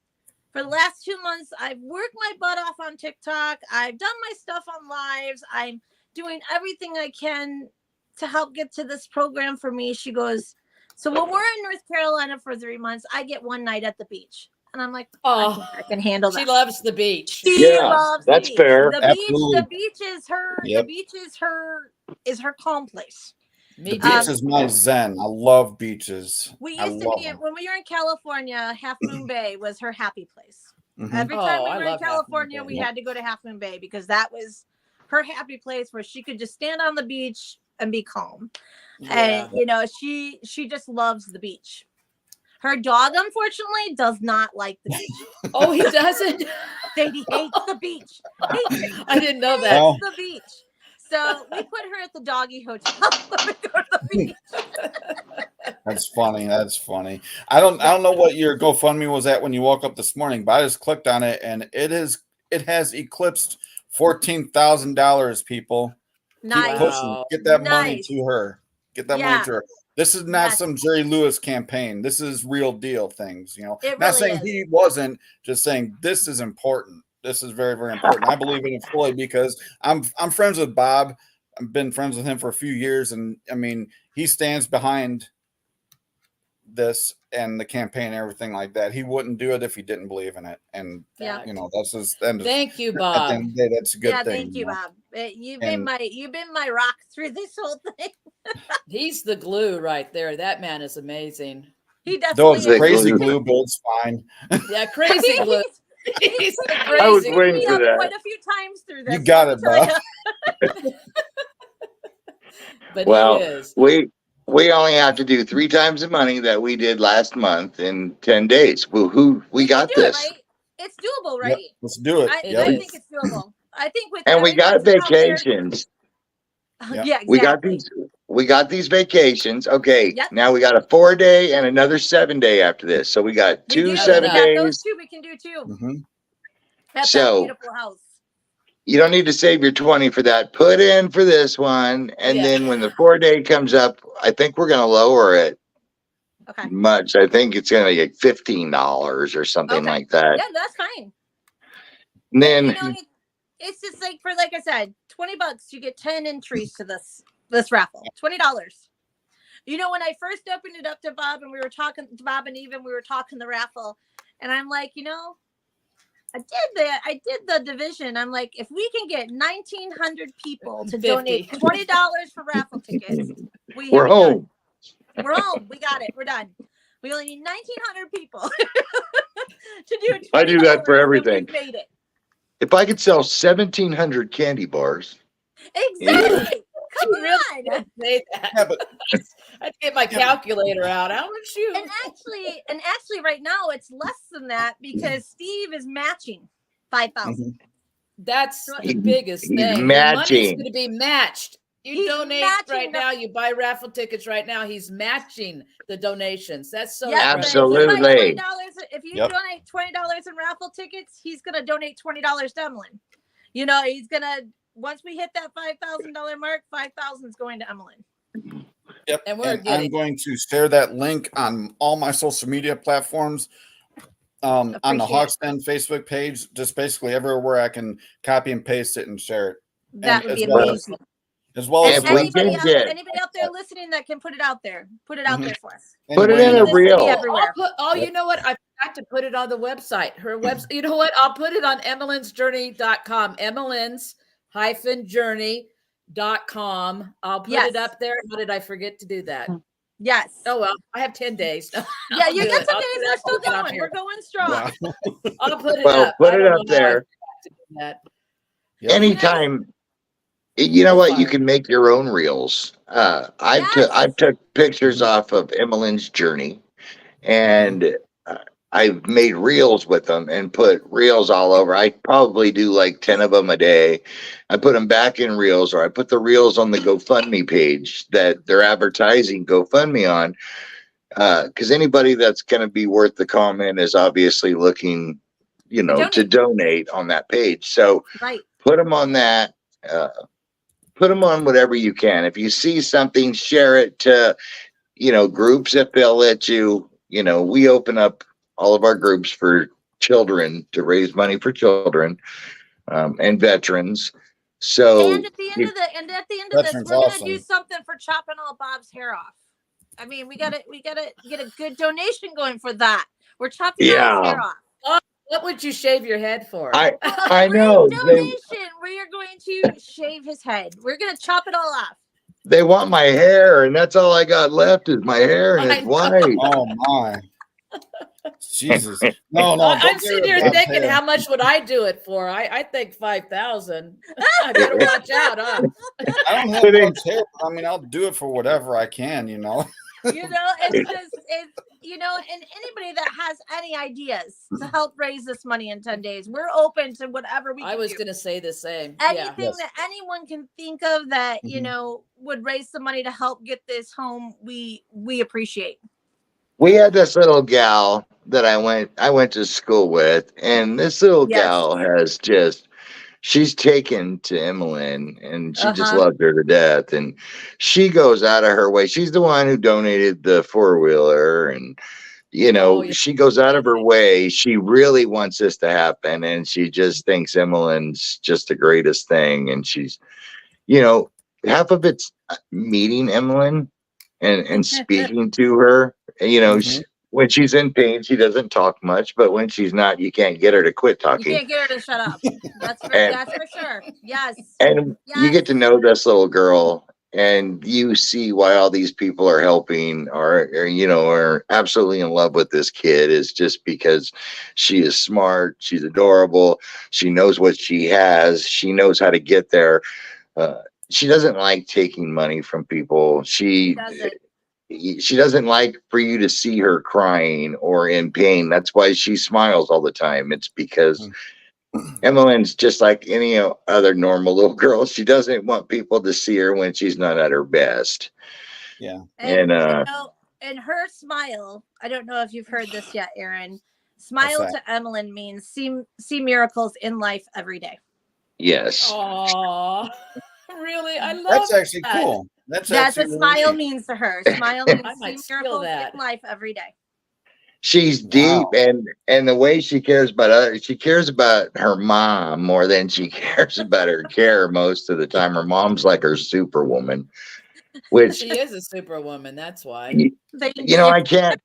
For the last 2 months, I've worked my butt off on TikTok. I've done my stuff on lives. I'm doing everything I can to help get to this program for me. She goes, so when we're in North Carolina for 3 months, I get one night at the beach. And I'm like, Oh, I can handle that. she loves the beach. She Yeah, loves that's the beach. fair. The beach is her. Yep. The beach is her calm place. Me The too. beach is my zen. I love beaches. We I used to love be them. when we were in California. Half Moon Bay was her happy place. Mhm. Every time we Oh, I were in love Half Moon California, Bay. we had to go to Half Moon Bay because that was her happy place where she could just stand on the beach and be calm. Yeah. And she just loves the beach. Her dog, unfortunately, does not like the beach. Oh, he doesn't. He hates the beach. I didn't know that. Well, The beach. So we put her at the doggy hotel when we go to the beach. that's funny. That's funny. I don't know what your GoFundMe was at when you woke up this morning, but I just clicked on it and it has eclipsed $14,000, people. Nice. Keep pushing. Get that money Nice. to her. Get that Yeah. money to her. This is not Yes. some Jerry Lewis campaign. This is real deal things. You know, It not really saying is. he wasn't, just saying this is important. This is very, very important. I believe in it fully because I'm friends with Bob. I've been friends with him for a few years, and I mean, he stands behind this and the campaign and everything like that. He wouldn't do it if he didn't believe in it. And Yeah. you know, that's just and Thank you, at the Bob. end of the day, that's a good Yeah, thing. thank you, know? Bob. You've And- been my rock through this whole thing. He's the glue right there. That man is amazing. He definitely Those is. crazy glue. glue builds fine. Yeah, crazy glue. He's the I was crazy waiting glue. for that. quite a few times through this. You got it, let me Bob. tell ya. But Well, he is. we only have to do 3 times the money that we did last month in 10 days. Well, we can got do it, this. right? It's doable, Yep, right? let's do it. I, It Yep. I is. think it's doable. I think with And we got everybody out there- vacations. Yep. Yeah, We got exactly. these vacations. Okay. Yep. Now we got a 4-day and another 7-day after this. So we got We two do. 7 We got those days. two we can do too. Mhm. At that So- beautiful house. You don't need to save your 20 for that. Put in for this one. And Yeah. then when the 4-day comes up, I think we're going to lower it Okay. much. I think it's going to be like $15 or something Okay. like that. Yeah, that's fine. And then You know, it's just like like I said, $20 you get 10 entries to this raffle. $20. You know, when I first opened it up to Bob and we were talking to Bob and Eve, we were talking the raffle, and I'm like, you know, I did the division. I'm like, if we can get 1,900 people to 50. donate $20 for raffle tickets, we're have it done. home. We're home. We got it. We're done. We only need 1,900 people to do it. I do that for $20, everything. and we've made it. If I could sell 1,700 candy bars, Exactly. Come You really on. Say that. Yeah, but I'd get my calculator out. How much you? And actually, right now it's less than that because Steve is matching 5,000. Mhm. That's the He- biggest he's thing. Your money's matching. going to be matched. You He's donate matching right the- now. You buy raffle tickets right now. He's matching the donations. That's so Yeah, incredible. Absolutely. If you Yep. donate $20 in raffle tickets, he's gonna donate $20 to Emmalyn. You know, he's gonna once we hit that $5,000 mark, 5,000 is going to Emmalyn. Yep. And we're I'm getting- going to share that link on all my social media platforms. On the Appreciate Hawks Den Facebook page, just basically everywhere I can copy and paste it and share it, That And would be as well as- amazing. as well as And If we anybody can out, get- anybody out there listening that can put it out there, put it out Mhm. there for us. Put it anybody in a that- This to be reel. everywhere. You know what? I forgot to put it on the website. Her website. You know what? I'll put it on emmelynsjourney.com. Emmelyns-journey.com. I'll put Yes. it up there. How did I forget to do that? Yes. Oh well, I have 10 days. Yeah, I'll you do got it. some I'll days. do We're that. still I'll get on going. here. We're going strong. Wow. I'll put it Well, up. put I it don't up know how I there. forgot to do that. Yep. Anytime. You know what? You Fire. can make your own reels. I took pictures off of Emmalyn's Journey, and I've made reels with them and put reels all over. I probably do like 10 of them a day. I put them back in reels, or I put the reels on the GoFundMe page that they're advertising GoFundMe on. Because anybody that's going to be worth the comment is obviously looking, to donate on that page. So Right. put them on that. Put them on whatever you can. If you see something, share it to, groups if they'll let you. We open up all of our groups for children to raise money for children and veterans. So And at the end of this, Veterans we're gonna awesome. do something for chopping all Bob's hair off. I mean, we gotta get a good donation going for that. We're chopping all his hair off. What would you shave your head for? I A free know donation. We are going to shave his head. We're gonna chop it all off. they want my hair, and that's all I got left is my hair, and I it's know. white. Oh my. Jesus. No, no. I'm don't sitting get here rid of thinking, hair. how much would I do it for? I think 5,000. I better watch out, huh? I don't have much hair, but I mean, I'll do it for whatever I can, You know, and anybody that has any ideas to help raise this money in 10 days, we're open to whatever we can I was do. going to say the same. Anything Yes. that anyone can think of that, Mhm. would raise some money to help get this home, we appreciate. We had this little gal that I went to school with, and this little Yes. gal has just she's taken to Emmalyn and she just Uh-huh. loves her to death. And she goes out of her way. She's the one who donated the 4-wheeler, and Oh, yeah. she goes out of her way. She really wants this to happen, and she just thinks Emmalyn's just the greatest thing. And she's, half of it's meeting Emmalyn and speaking to her. Mhm. When she's in pain, she doesn't talk much, but when she's not, you can't get her to quit You talking. can't get her to shut up. That's And for sure. Yes. you get Yes. to know this little girl, and you see why all these people are helping, are absolutely in love with this kid, is just because she is smart, she's adorable, she knows what she has, she knows how to get there. uh, she doesn't like taking money from people. She doesn't. She doesn't like for you to see her crying or in pain. That's why she smiles all the time. It's because Emmalyn's just like any other normal little girl. She doesn't want people to see her when she's not at her best. Yeah. And And and her smile, I don't know if you've heard this yet, Aaron. What's Smile that? to Emmalyn means see miracles in life every day. yes, Oh, really? I love That's actually that. cool. That's That's actually what really smile neat. means to her. Smile means I see might steal miracles that. in life every day. she's deep, Wow. and the way she cares about others, she cares about her mom more than she cares about her care most of the time. Her mom's like her superwoman, which She is a superwoman. That's why. Thank you. I can't.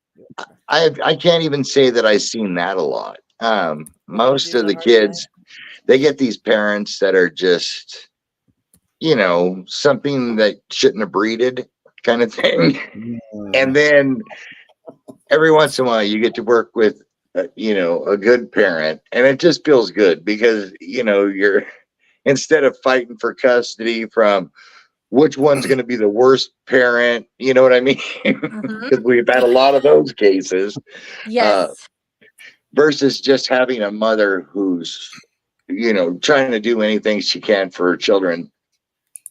I can't even say that I've seen that a lot. What gives Most you of the the hard time? kids, they get these parents that are just, something that shouldn't have breeded kind of thing. And then every once in a while, you get to work with, a good parent, and it just feels good because, you're instead of fighting for custody from which one's going to be the worst parent, you know what I mean? Mhm. Because we've had a lot of those cases. Uh, Yes. versus just having a mother who's trying to do anything she can for her children.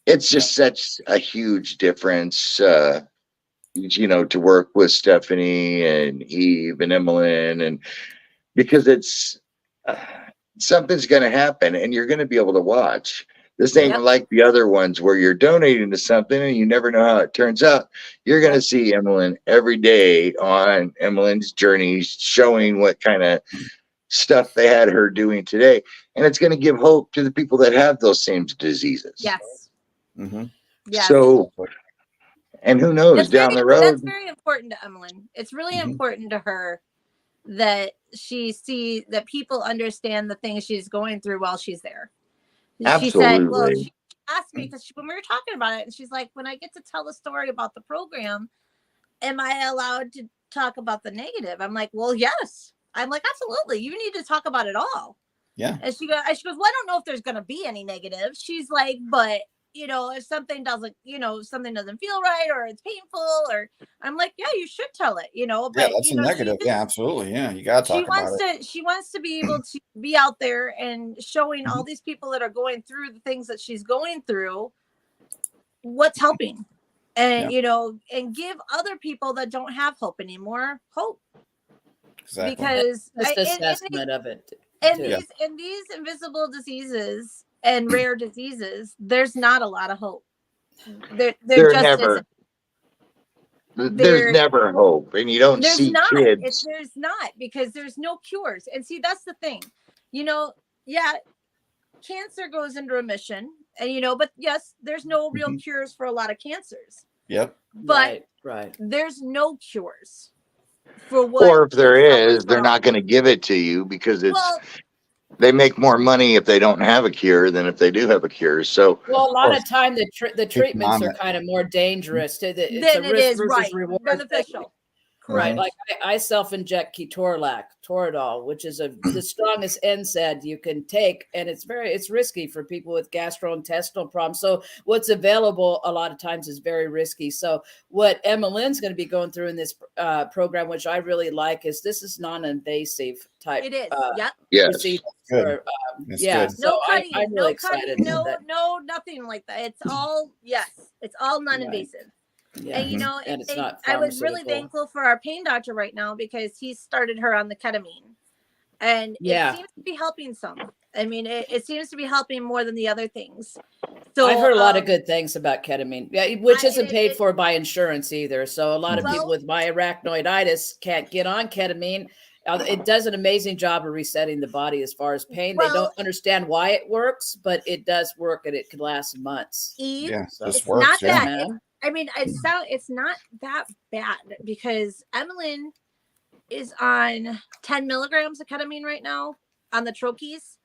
It's Yeah. just such a huge difference, to work with Stephanie and Eve and Emmalyn, and because it's uh, something's going to happen and you're going to be able to watch. This ain't Yep. like the other ones where you're donating to something and you never know how it turns out. You're going to see Emmalyn every day on Emmalyn's journey, showing what kind of stuff they had her doing today. And it's going to give hope to the people that have those same diseases. Yes. Mm-hmm. Yes. So, and who knows down the That's road? very important to Emmalyn. It's really Mhm. important to her that that people understand the things she's going through while she's there. She said, well, Absolutely. she asked me because when we were talking about it, and she's like, when I get to tell the story about the program, am I allowed to talk about the negative? I'm like, well, yes. I'm like, absolutely. You need to talk about it all. Yeah. And she goes, well, I don't know if there's going to be any negative. She's like, but if something doesn't, something doesn't feel right or it's painful, or I'm like, yeah, you should tell it, Yeah, but that's a negative. Yeah, absolutely. Yeah, you gotta talk about it. she wants to be able to be out there and showing all Mhm. these people that are going through the things that she's going through what's helping, and Yeah. and give other people that don't have hope anymore hope, Exactly. because Just assessment of it too. Yeah. in these invisible diseases and rare diseases, there's not a lot of hope. There There just never, isn't. there's never hope. And you don't There's see not. kids. There's not, because there's no cures. And see, that's the thing. Yeah, cancer goes into remission, and but yes, there's no real Mhm. cures for a lot of cancers. Yep. But Right. there's no cures for what Or if there kids suffer is, they're from. not going to give it to you because Well, they make more money if they don't have a cure than if they do have a cure. So, Well, a lot Or of time the keep them treatments on are it. kind of more dangerous. It's a then it risk is versus right reward thing. beneficial. Right. Correct. Like I self-inject Toradol, which is the strongest NSAID you can take. And it's risky for people with gastrointestinal problems. So what's available a lot of times is very risky. So what Emmalyn's going to be going through in this program, which I really like, is this is non-invasive type It is. Yep. yes. procedure. Good. For, That's yeah. good. So No cutting. I'm No really cutting. excited about that. No, nothing like that. It's all It's all non-invasive. Yeah. And Mhm. And it's not I was really pharmaceutical. thankful for our pain doctor right now, because he started her on the ketamine, and it Yeah. seems to be helping some. I mean, it seems to be helping more than the other things. So I've heard a lot of good things about ketamine, yeah, which isn't paid it- for by insurance either. So a lot of people Well- with myarachnoiditis can't get on ketamine. It does an amazing job of resetting the body as far as pain. They Well- don't understand why it works, but it does work, and it can last months. Eve, Yeah, So- this it's works. not Yeah. that. I mean, it's not that bad because Emmalyn is on 10 milligrams of ketamine right now on the troches.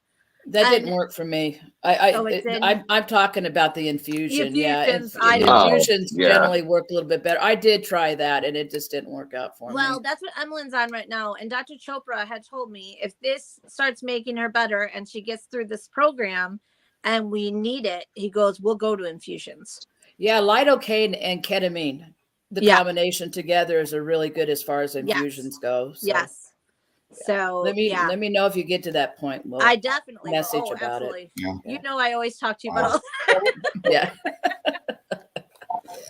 That didn't And- work for me. it's in- I'm talking about the infusion. Yeah, infusions, and I the know. infusions Oh, yeah. generally work a little bit better. I did try that, and it just didn't work out for Well, me. that's what Emmalyn's on right now. And Dr. Chopra had told me if this starts making her better and she gets through this program and we need it, he goes, we'll go to infusions. Yeah, lidocaine and ketamine, the Yeah. combination together is a really good as far as infusions go. So Yes. So let me know if you get to that point. We'll I definitely will. message Oh, about absolutely. Yeah. You know, I always talk to you Wow. about all yeah.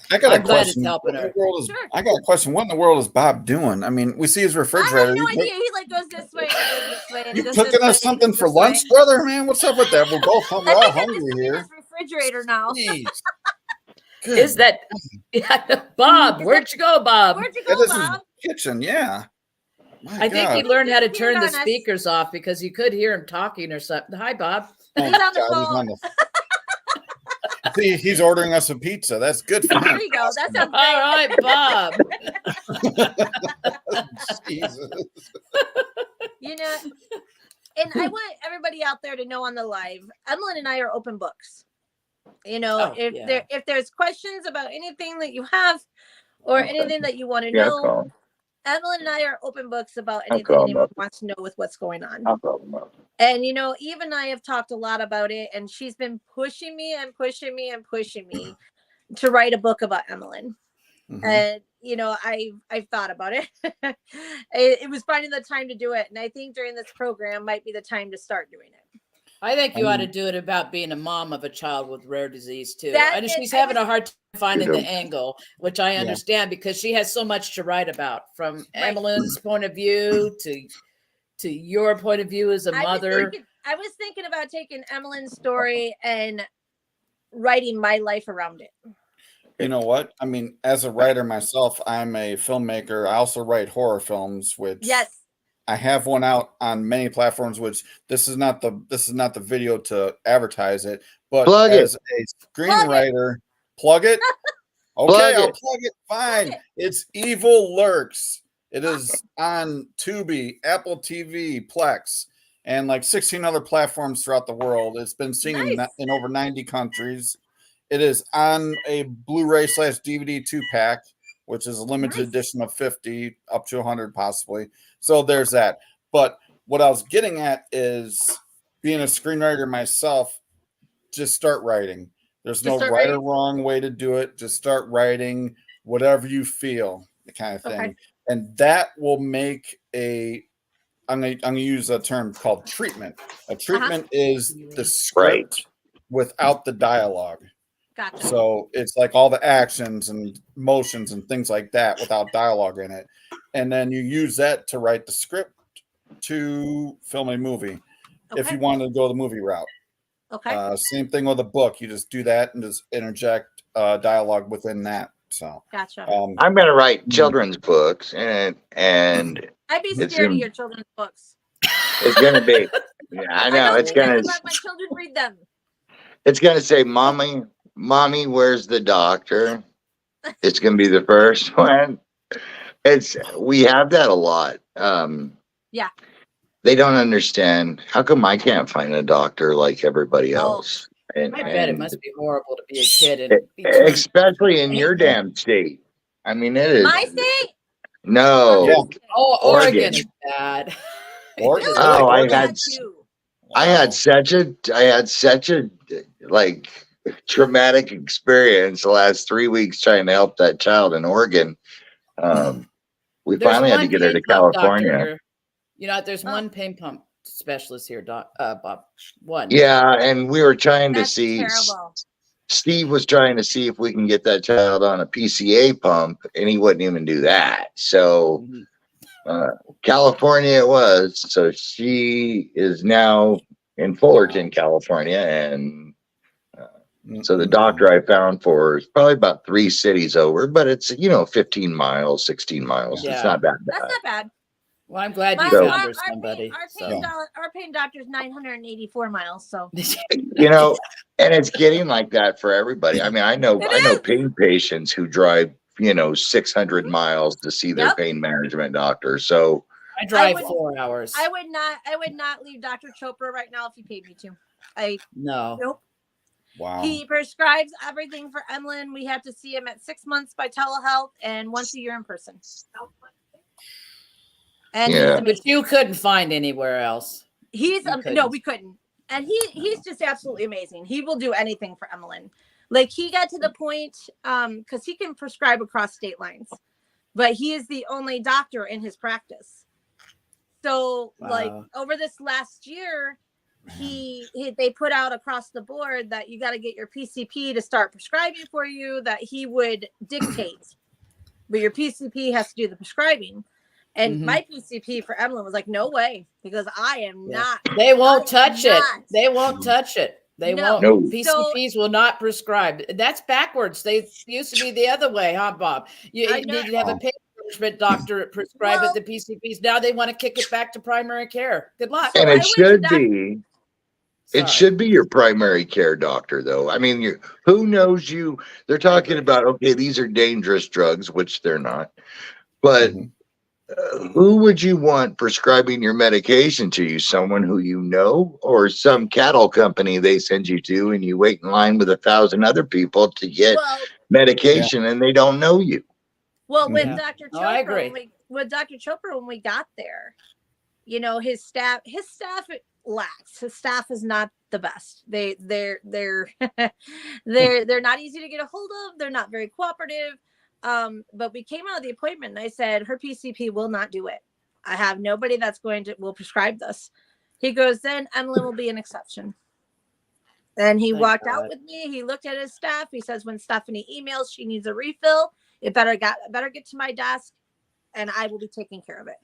I got I'm a glad it's question. helping her. Sure. I got a question. What in the world is Bob doing? I mean, we see his I refrigerator. have no You- idea. He like goes this way and he goes this way. And he You goes cooking this way us and he something goes for this way. lunch, brother? Man, what's up with that? We're both hungry. We're all I think I'm hungry just in here. his refrigerator now. Jeez. Is that yeah, Bob? Where'd you go, Bob? Where'd you Yeah, go, this is Bob? kitchen, yeah. My I think God. he learned how to He's turn the on us. speakers off because you could hear him talking or something. Hi, Bob. Oh, He's on the God, phone. the- See, he's ordering us a pizza. That's good for There him. you go. That sounds All great. right, Bob. Jesus. You know, and I want everybody out there to know on the live, Emmalyn and I are open books. You know, Oh, if yeah. if there's questions about anything that you have or anything that you want to Yeah, know, call. Emmalyn and I are open books about I'll anything call anyone him up. wants to know with what's going on. I'll call them up. And you know, Eve and I have talked a lot about it, and she's been pushing me and pushing me and pushing me to write a book about Emmalyn. Mhm. And you know, I've thought about it. It was finding the time to do it, and I think during this program might be the time to start doing it. I think you ought to do it about being a mom of a child with rare disease too. That And is- she's I having was- a hard time finding You the know. angle, which I understand because she has so much to write about, from Right. Emmalyn's point of view to your point of view as a mother. I was thinking about taking Emmalyn's story and writing my life around it. You know what? I mean, as a writer myself, I'm a filmmaker. I also write horror films, which Yes. I have one out on many platforms. Which this is not the video to advertise it, but Plug it. as a screenwriter, plug it. Okay, Plug I'll it. plug it. Fine. it. It's Evil Lurks. It is on Tubi, Apple TV, Plex, and like 16 other platforms throughout the world. It's been seen Nice. in over 90 countries. It is on a Blu-ray/DVD 2-pack, which is a limited Nice. edition of 50, up to 100 possibly. So there's that. But what I was getting at is, being a screenwriter myself, just start writing. There's Just no start right or writing? wrong way to do it. Just start writing whatever you feel, the kind of thing. Okay. And that will make I'm gonna use a term called treatment. A treatment is the script without the dialogue. Gotcha. So it's like all the actions and motions and things like that without dialogue in it. And then you use that to write the script to film a movie if Okay. you want to go the movie route. Okay. Same thing with a book. You just do that and just interject dialogue within that. So Gotcha. I'm going to write children's books, and I'd be it's scared of in- your children's books. it's going to be. Yeah, I know. don't It's think I going would to. let my children read them. It's going to say, "Mommy, where's the doctor?" It's going to be the first one. We have that a lot. Yeah. They don't understand. How come I can't find a doctor like everybody Oh. else? And, I bet it and must be horrible to be a kid and be told- especially in your damn state. I mean, it is. My state? No. Yeah. Oh, Oregon. Oregon is bad. Oregon. Oh, I Florida had too. I had such a like traumatic experience the last 3 weeks trying to help that child in Oregon. We There's finally had to one get her to pain pump California. doctor. You know, there's Oh. one pain pump specialist here, Bob. One. Yeah, and we were trying to That's see. terrible. Steve was trying to see if we can get that child on a PCA pump, and he wouldn't even do that. So Mhm. California it was. So she is now in Fullerton, California. And so the doctor I found for is probably about 3 cities over, but it's, 15 miles, 16 miles. Yeah. It's not that bad. That's not bad. Well, I'm glad you So- found her somebody. Our paying doctor is 984 miles. So And it's getting like that for everybody. I mean, I know is. pain patients who drive, 600 miles to see their Yep. pain management doctor. So I drive would- 4 hours. I would not leave Dr. Chopra right now if he paid me to. No. Nope. Wow. He prescribes everything for Emmalyn. We have to see him at 6 months by telehealth and once a year in person. And Yeah. But you couldn't find anywhere else. he's You no, couldn't. we couldn't. And he's just absolutely amazing. He will do anything for Emmalyn. Like he got to the point because he can prescribe across state lines, but he is the only doctor in his practice. So like Wow. over this last year, they put out across the board that you got to get your PCP to start prescribing for you, that he would dictate, but your PCP has to do the prescribing. And my PCP for Emmalyn was like, no way, because I am not. They won't I am touch it. not. They won't touch it. They No. won't. No. PCPs will not prescribe. That's backwards. They used to be the other way, huh, Bob? You I know. needed to have a pain management doctor prescribe Well- it. The PCPs now they want to kick it back to primary care. Good luck. So and I it went to should doc- be. Sorry. It should be your primary care doctor, though. I mean, who knows you? They're talking agree. about, okay, these are dangerous drugs, which they're not. But Mhm. who would you want prescribing your medication to you? Someone who you know, or some cattle company they send you to, and you wait in line with 1,000 other people to get Well, medication, and they don't know you. with Yeah. Dr. Oh, I Chopra, agree. with Dr. Chopra, when we got there, his staff lacks. His staff is not the best. They're they're not easy to get a hold of. They're not very cooperative. But we came out of the appointment and I said, her PCP will not do it. I have nobody that's will prescribe this. He goes, then Emmalyn will be an exception. And he Thank walked God. out with me. He looked at his staff. He says, when Stephanie emails, she needs a refill. It better get to my desk, and I will be taking care of it.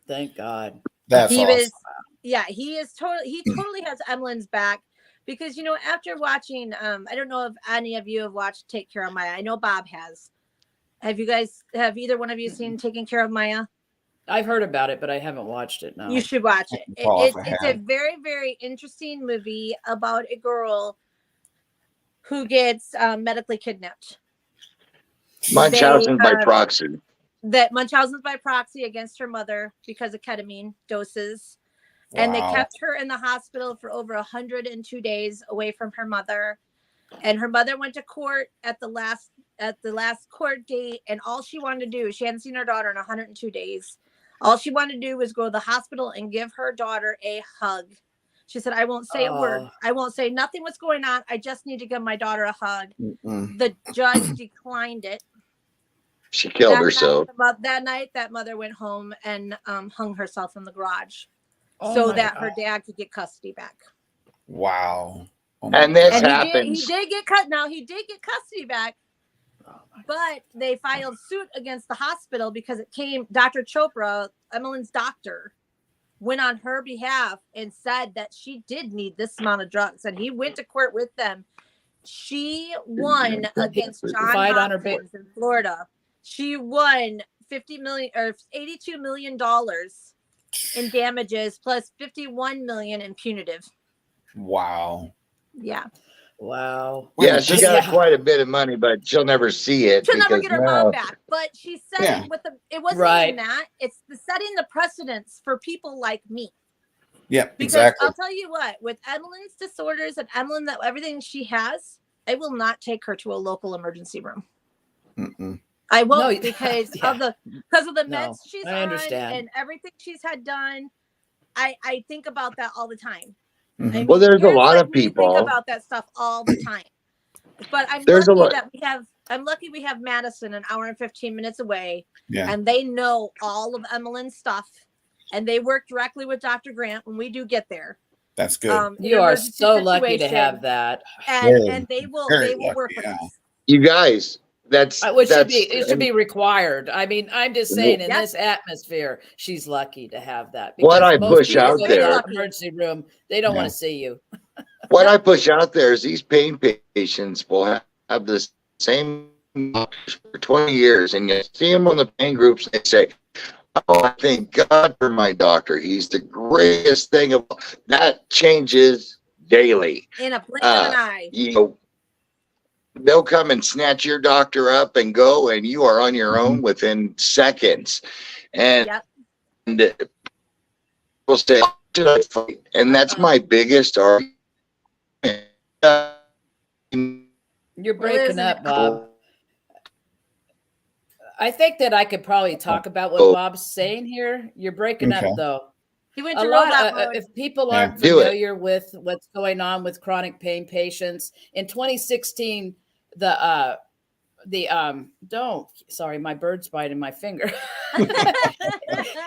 Thank God. That's he awesome. was, yeah, he is totally has Emmalyn's back because after watching, I don't know if any of you have watched Take Care of Maya. I know Bob has. Have either one of you seen Taking Care of Maya? I've heard about it, but I haven't watched it. No. You should watch it. Recall if I It's a had. very, very interesting movie about a girl who gets medically kidnapped. Munchausen by They, proxy. That Munchausen's by proxy against her mother because of ketamine doses. And they Wow. kept her in the hospital for over 102 days away from her mother. And her mother went to court at the last court date. And all she wanted to do, she hadn't seen her daughter in 102 days. All she wanted to do was go to the hospital and give her daughter a hug. She said, I won't say a word. I won't say nothing what's going on. I just need to give my daughter a hug. Mm-mm. The judge declined it. She killed herself. That night, that mother went home and hung herself in the garage Oh so my that God. her dad could get custody back. Wow. Oh my And this God. And happens. he did get custody back, but they filed suit against the hospital because Dr. Chopra, Emmalyn's doctor, went on her behalf and said that she did need this amount of drugs, and he went to court with them. She won against John Fight on her Hopkins in Florida. She won $50 million or $82 million in damages plus $51 million in punitive. Wow. Yeah. Wow. Yeah, Wait, she this- got quite a bit of money, but she'll never see it. She'll never because get her now- mom back. But she said Yeah. it wasn't Right. even that. It's the setting the precedence for people like me. Yeah, Because exactly. I'll tell you what, with Emmalyn's disorders and Emmalyn, that everything she has, I will not take her to a local emergency room. Mm-mm. I won't No, because yeah. of the meds No, she's I understand. on and everything she's had done. I think about that all the time. Mhm. I mean, Well, there's a parents lot like of me people- think about that stuff all the time. But I'm There's a lucky lot- that I'm lucky we have Madison an hour and 15 minutes away, Yeah. and they know all of Emmalyn's stuff, and they work directly with Dr. Grant when we do get there. That's good. In You are emergency so lucky to situation. have that. And Very, they will very work lucky, with yeah. us. You guys, That's it should be required. I mean, I'm just saying, in Yep. this atmosphere, she's lucky to have that. What I most push people out go to the there- emergency room, they don't want to see you. What I push out there is these pain patients will have the same doctors for 20 years, and you see them on the pain groups, and they say, "Oh, I thank God for my doctor. He's the greatest thing of all." That changes daily. In a blink of an eye. You know, they'll come and snatch your doctor up and go, and you are on your own within seconds. And, Yep. and people say, "Oh, should I fight?" And that's my biggest argument. You're breaking up, Bob. I think that I could probably talk about what Bob's saying here. You're breaking up, though. He went to robot mode. If people aren't Do it. familiar with what's going on with chronic pain patients, in 2016, sorry, my bird's biting my finger.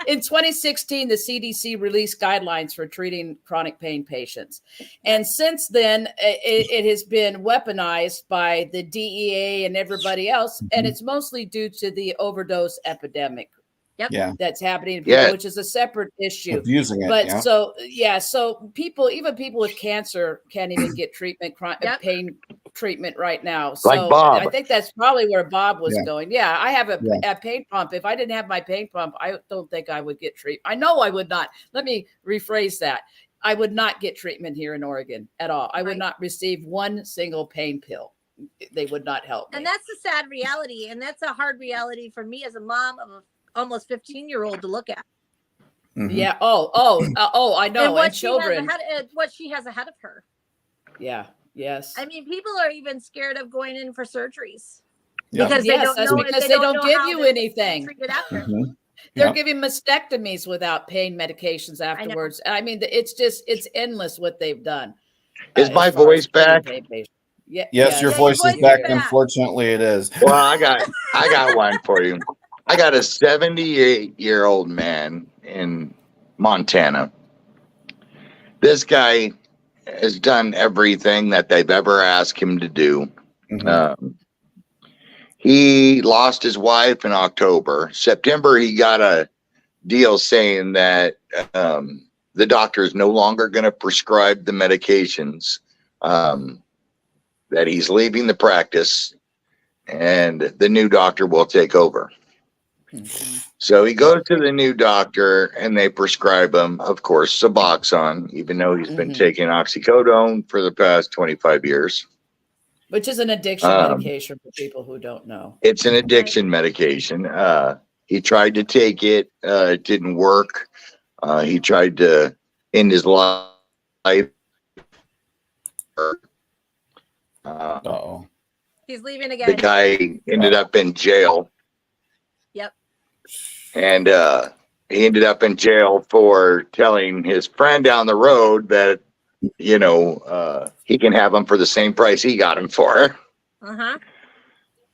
In 2016, the CDC released guidelines for treating chronic pain patients. And since then, it has been weaponized by the DEA and everybody else. And it's mostly due to the overdose epidemic that's happening in people, which is a separate issue. Abusing it. But so people, even people with cancer can't even get treatment, pain treatment right now. So Like Bob. I think that's probably where Bob was going. Yeah, I have a pain pump. If I didn't have my pain pump, I don't think I would get treatment. I know I would not. Let me rephrase that. I would not get treatment here in Oregon at all. I would not receive one single pain pill. They would not help me. And that's the sad reality. And that's a hard reality for me as a mom of an almost 15-year-old to look at. Yeah. I know. And what And children. what she has ahead of her. Yeah. Yes. I mean, people are even scared of going in for surgeries Yeah. because they don't know. Because they don't give you anything. Treated after. They're giving mastectomies without pain medications afterwards. I mean, it's endless what they've done. Is my voice back? Yeah. Yes, your voice is back. Unfortunately, it is. Well, I got one for you. I got a 78-year-old man in Montana. This guy has done everything that they've ever asked him to do. He lost his wife in October. September, he got a deal saying that the doctor is no longer going to prescribe the medications, that he's leaving the practice, and the new doctor will take over. So he goes to the new doctor, and they prescribe him, of course, Suboxone, even though he's been taking oxycodone for the past 25 years. Which is an addiction medication for people who don't know. It's an addiction medication. He tried to take it. It didn't work. He tried to end his life. He's leaving again. The guy ended up in jail. Yep. And he ended up in jail for telling his friend down the road that, he can have them for the same price he got them for.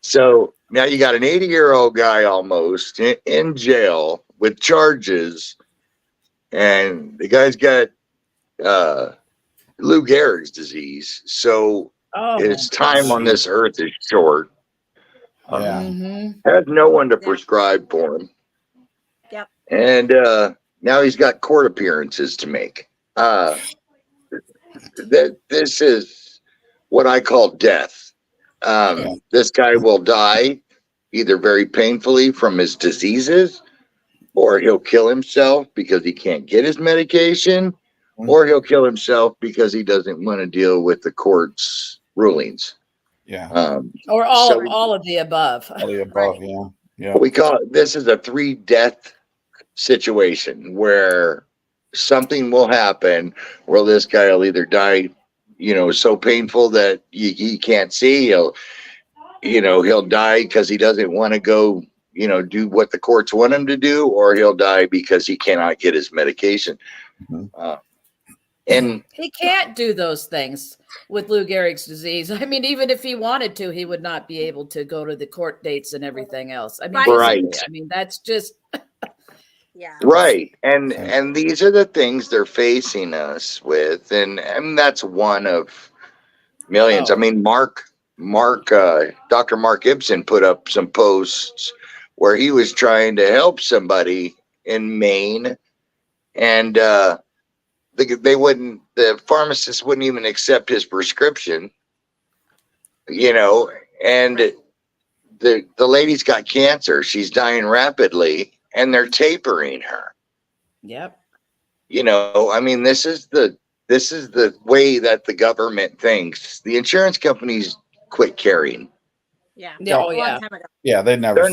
So now you got an 80-year-old guy almost in jail with charges, and the guy's got Lou Gehrig's disease. So his time on this earth is short. Has no one to prescribe for him. Yep. And now he's got court appearances to make. This is what I call death. This guy will die either very painfully from his diseases, or he'll kill himself because he can't get his medication, or he'll kill himself because he doesn't want to deal with the court's rulings. Or all of the above. All the above, yeah. We call it, this is a 3-death situation where something will happen where this guy will either die, so painful that he can't see. He'll die because he doesn't want to go, do what the courts want him to do, or he'll die because he cannot get his medication. And he can't do those things with Lou Gehrig's disease. I mean, even if he wanted to, he would not be able to go to the court dates and everything else. I mean, I mean, that's just right. And these are the things they're facing us with, and that's one of millions. I mean, Mark Dr. Mark Ibsen put up some posts where he was trying to help somebody in Maine, and the pharmacist wouldn't even accept his prescription, and the lady's got cancer. She's dying rapidly, and they're tapering her. Yep. I mean, this is the way that the government thinks. The insurance companies quit caring. Yeah. Yeah. A Oh, long yeah. time ago. Yeah, they never.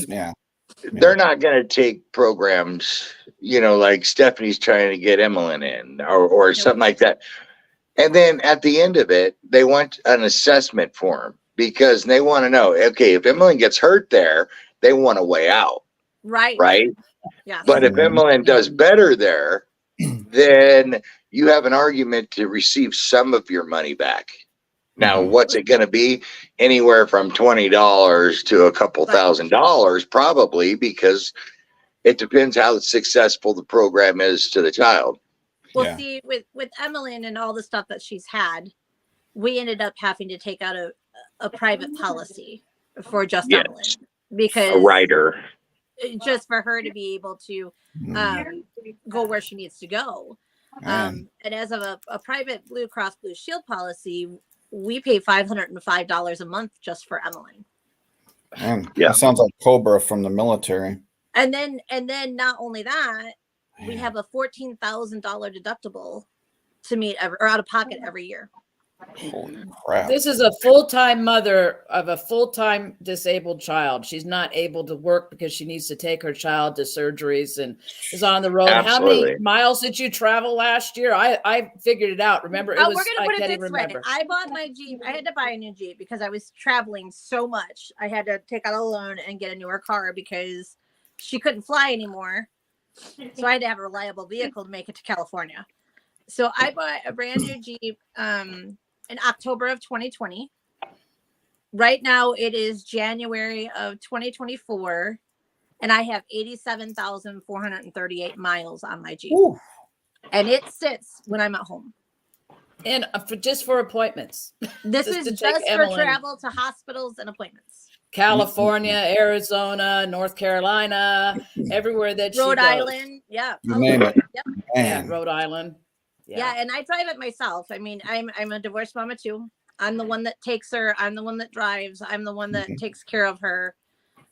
They're not going to take programs, like Stephanie's trying to get Emmalyn in or something like that. And then at the end of it, they want an assessment form because they want to know, okay, if Emmalyn gets hurt there, they want a way out. Right. Right. Yeah. But if Emmalyn does better there, then you have an argument to receive some of your money back. Now, what's it going to be? Anywhere from $20 to a couple $1,000s, probably, because it depends how successful the program is to the child. Well, see, with Emmalyn and all the stuff that she's had, we ended up having to take out a private policy for just Emmalyn because a writer, just for her to be able to go where she needs to go. And as of a private Blue Cross Blue Shield policy, we pay $505 a month just for Emmalyn. That sounds like Cobra from the military. And then not only that, we have a $14,000 deductible to meet or out of pocket every year. Holy crap. This is a full-time mother of a full-time disabled child. She's not able to work because she needs to take her child to surgeries and is on the road. Absolutely. How many miles did you travel last year? I figured it out. Remember, it was, we're gonna put I can't it even this way. remember. I bought my Jeep. I had to buy a new Jeep because I was traveling so much. I had to take out a loan and get a newer car because she couldn't fly anymore. So I had to have a reliable vehicle to make it to California. So I bought a brand new Jeep in October of 2020. Right now it is January of 2024, and I have 87,438 miles on my Jeep. Ooh. And it sits when I'm at home. And for appointments. This is just for travel to hospitals and appointments. California, Arizona, North Carolina, everywhere that she goes. Rhode Island, yeah. You name it. Yep. Yeah, Rhode Island. Yeah, and I drive it myself. I mean, I'm a divorced mama too. I'm the one that takes her. I'm the one that drives. I'm the one that takes care of her.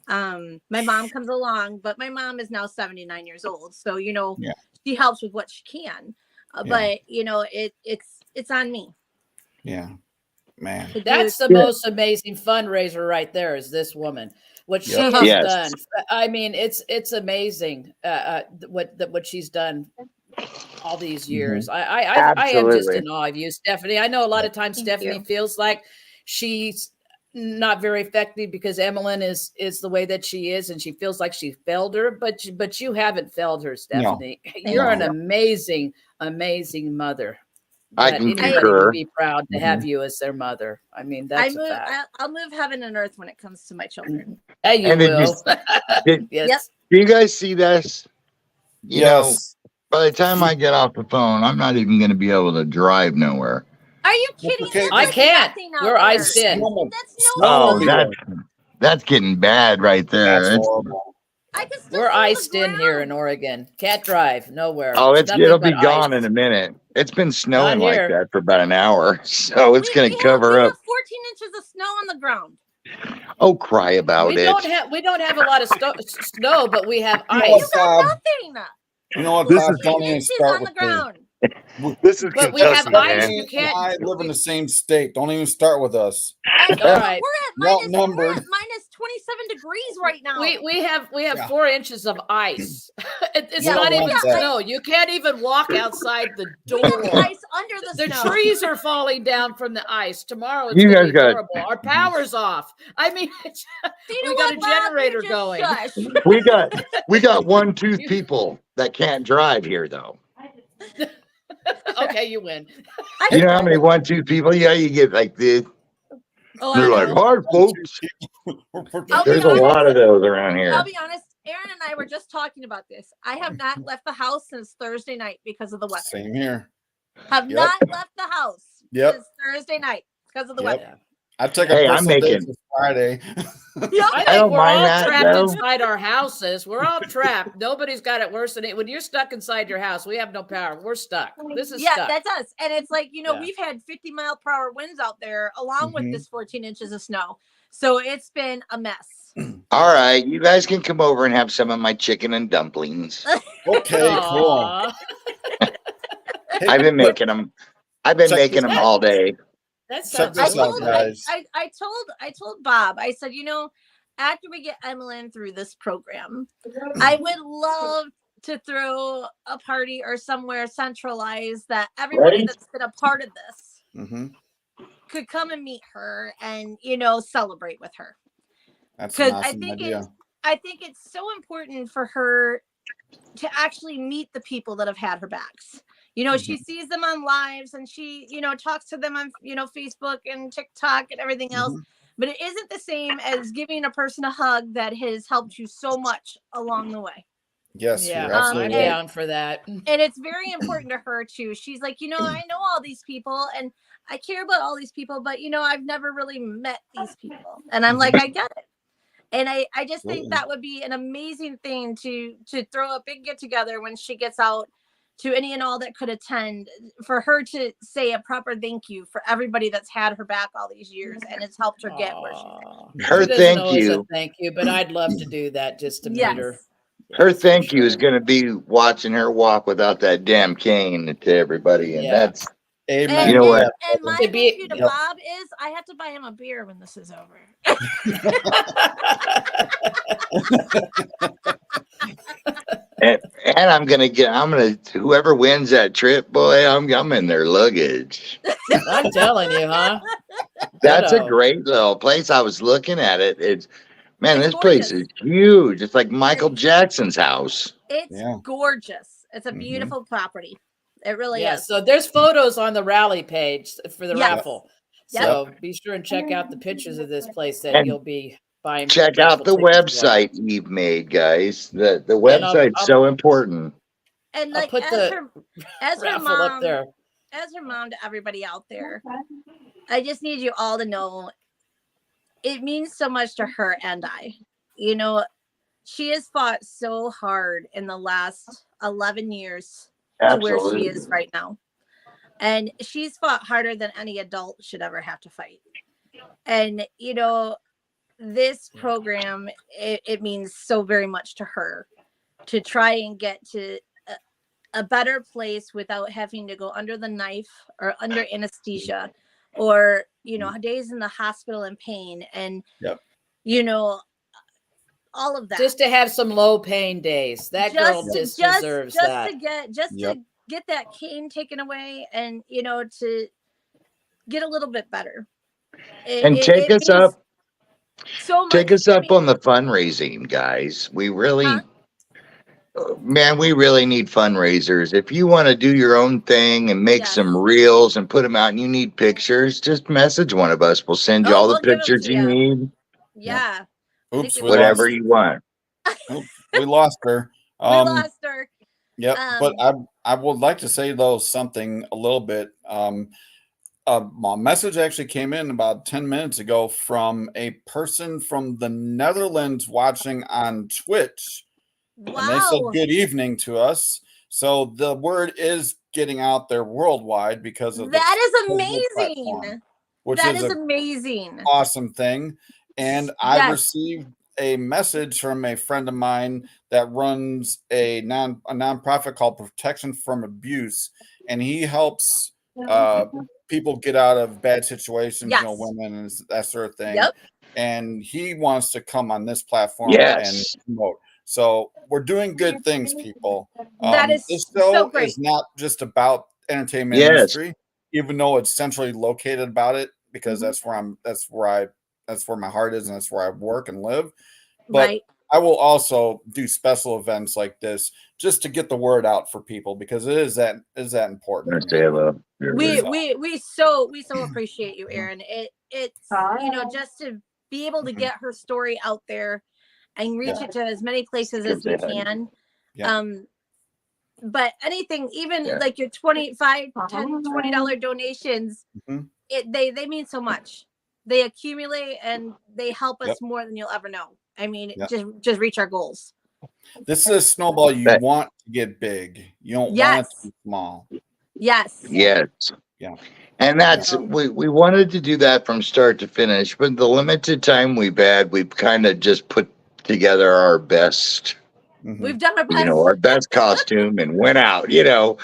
My mom comes along, but my mom is now 79 years old, so she helps with what she can. But it's on me. Yeah. Man, that's the most amazing fundraiser right there is this woman. What she has done. I mean, it's amazing what she's done all these years. I am just in awe of you, Stephanie. I know a lot of times Stephanie feels like she's not very effective because Emmalyn is the way that she is, and she feels like she failed her, but you haven't failed her, Stephanie. No. You're an amazing mother. I can concur. Would be proud to have you as their mother. I mean, that's a fact. I'll move heaven and earth when it comes to my children. Hey, you will. Yes. Do you guys see this? Yes. By the time I get off the phone, I'm not even going to be able to drive nowhere. Are you kidding? Okay. I can't. We're iced in. That's getting bad right there. We're iced in here in Oregon. Can't drive nowhere. Oh, it'll be gone in a minute. It's been snowing like that for about an hour, so it's going to cover up. 14 inches of snow on the ground. Oh, cry about it. We don't have a lot of snow, but we have ice. You got nothing. You know what? This is don't even start with ground. This is but we have ice. You can't. I live in the same state. Don't even start with us. All right. We're at minus 27 degrees right now. We have 4 inches of ice. It's not even snow. You can't even walk outside the door. We have ice under the snow. The trees are falling down from the ice. Tomorrow it's going to be horrible. Our power's off. I mean, we got a generator going. We got 1 tooth people that can't drive here though. Okay, you win. You know how many 1 tooth people? Yeah, you get like this. They're like hard folks. There's a lot of those around here. I'll be honest, Aaron and I were just talking about this. I have not left the house since Thursday night because of the weather. Same here. Have not left the house since Thursday night because of the weather. I took Hey, a I'm personal day making. this Friday. Yep. I I think don't we're mind all that, trapped though. inside our houses. We're all trapped. Nobody's got it worse than it. When you're stuck inside your house, we have no power. We're stuck. This is Yeah, stuck. that's us. And it's like, Yeah. we've had 50-mile-per-hour winds out there along with Mhm. this 14 inches of snow. So it's been a mess. All right, you guys can come over and have some of my chicken and dumplings. Okay, cool. Aw, Hey, I've been but making them. I've been check making this them out. all day. that Check sounds this out, delicious. guys. I told Bob, I said, after we get Emmalyn through this program, I would love to throw a party or somewhere centralized that everybody Ready? that's been a part of this Hmm. could come and meet her and celebrate with her. That's an Because awesome idea. I think it's so important for her to actually meet the people that have had her backs. She sees them on lives and she, talks to them on, Facebook and TikTok and everything else. Mhm. But it isn't the same as giving a person a hug that has helped you so much along the way. Yes, Yeah, you're I'm absolutely right. down for that. And it's very important to her too. She's like, I know all these people and I care about all these people, but I've never really met these people. And I'm like, I get it. And I just think Absolutely. that would be an amazing thing to throw a big get together when she gets out to any and all that could attend, for her to say a proper thank you for everybody that's had her back all these years and has helped her get where she's at. Aw. Her She doesn't thank owe us a you. thank you, but I'd love to do that just to meet her. Yes. Her Yes, for thank you is sure. going to be watching her walk without that damn cane to everybody, and Yeah. that's Amen. You know to what? that, And brother. my To be- thank you to Yep. Bob is I have to buy him a beer when this is over. and I'm gonna whoever wins that trip, boy, I'm in their luggage. I'm telling you, huh? That's a Ditto. great little place. I was looking at it. It's man, It's this place gorgeous. is huge. It's like Michael Jackson's house. It's Yeah. gorgeous. It's a Mhm. beautiful property. It really Yeah, is. so there's photos on the rally page for the Yes. raffle. Yep. So be sure and check out the pictures of this place that And you'll be buying. check out raffle the tickets for. website Eve made, guys. The And website's so important. And I'll like put as the her raffle up mom, there. as her mom to everybody out there, I just need you all to know it means so much to her and I. She has fought so hard in the last 11 years to where she Absolutely. is right now. And she's fought harder than any adult should ever have to fight. And, this program, it means so very much to her to try and get to a better place without having to go under the knife or under anesthesia or, days in the hospital in pain and, Yep. all of that. Just to have some low pain days. That girl just deserves that. To get that cane taken away and to get a little bit better. And take us means up. so much. Take us up on the fundraising, guys. We really, man, we really need fundraisers. If you want to do your own thing and make Yes. some reels and put them out and you need pictures, just message one of us. We'll send you all the we'll give 'em pictures to you ya. need, Yeah. Oops, we whatever lost. you want. We lost her. We lost her. Yep. But I would like to say though something a little bit. My message actually came in about 10 minutes ago from a person from the Netherlands watching on Twitch. Wow. And they said good evening to us. So the word is getting out there worldwide because of that is Facebook amazing. platform, which That is is an amazing. awesome thing. And I Yes. received a message from a friend of mine that runs a nonprofit called Protection from Abuse, and he helps people get out of bad situations, Yes. women and that sort of thing. Yep. And he wants to come on this platform Yes. and promote. So we're doing good things, people. That is this show so great. is not just about entertainment Yes. industry, even though it's centrally located about it, because that's where my heart is and that's where I work and live. But Right. I will also do special events like this just to get the word out for people because it is that important. Say hello. We so appreciate you, Aaron. It's just to be able to get her story out there and reach it to as many places as we can. Yeah. But anything, even Yeah. like your $25, $10, $20 donations, Mhm. they mean so much. they accumulate and they help us Yep. more than you'll ever know. I mean, Yep. just reach our goals. This is a snowball you That- want to get big. You don't want it Yes. to be small. Yes. Yes. Yeah. And that's Yeah. we wanted to do that from start to finish, but the limited time we've had, we've kind of just put together our best, Mhm. We've done our best. our best costume and went out, Yep.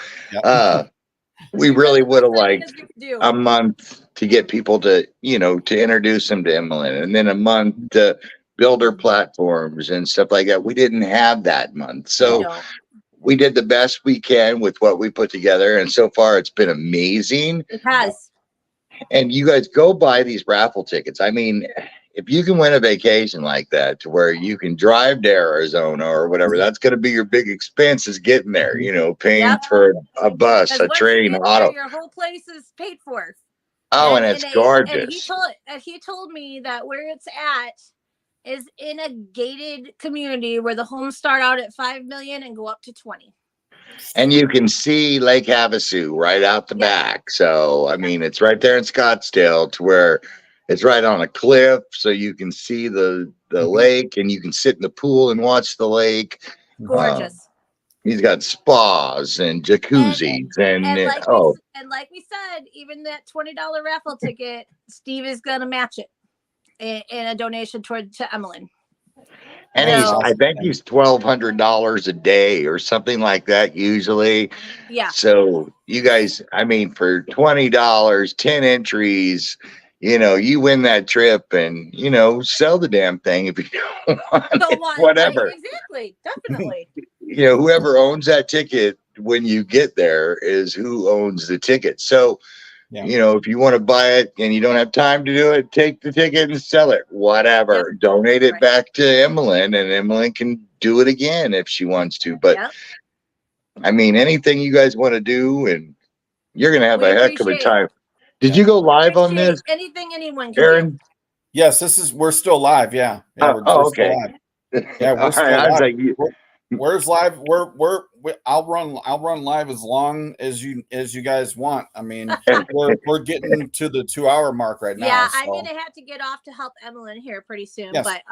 we We've really done the would have best liked ideas we could do. a month to get people to, to introduce them to Emmalyn, and then a month to build her platforms and stuff like that. We didn't have that month. So No. we did the best we can with what we put together. And so far it's been amazing. It has. And you guys go buy these raffle tickets. I mean, if you can win a vacation like that to where you can drive to Arizona or whatever, that's going to be your big expense is getting there, paying Yep. for a bus, Because a once train, you get auto. there, your whole place is paid for. Oh, and it's gorgeous. And he told me that where it's at is in a gated community where the homes start out at 5 million and go up to 20. And you can see Lake Havasu right out the back. So, I mean, it's right there in Scottsdale to where it's right on a cliff. So you can see the lake and you can sit in the pool and watch the lake. Gorgeous. He's got spas and jacuzzis And like we said, even that $20 raffle ticket, Steve is going to match it in a donation to Emmalyn. And I think he's $1,200 a day or something like that usually. Yeah. So you guys, I mean, for $20, 10 entries, you win that trip and, sell the damn thing if you don't want it, whatever. Right, exactly. Definitely. Whoever owns that ticket when you get there is who owns the ticket. So, if you want to buy it and you don't have time to do it, take the ticket and sell it, whatever. Yep. Donate it back to Emmalyn, and Emmalyn can do it again if she wants to. But I mean, anything you guys want to do, and you're going to have a heck of a time. Did you go live on this? Anything anyone can Aaron? do. Yes, we're still live. Yeah. We're okay. Still live. Yeah, we're still I was live. like, Where's live? I'll run live as long as you guys want. I mean, we're getting to the 2-hour mark right now. Yeah, so. I'm gonna have to get off to help Emmalyn here pretty soon. Yes. But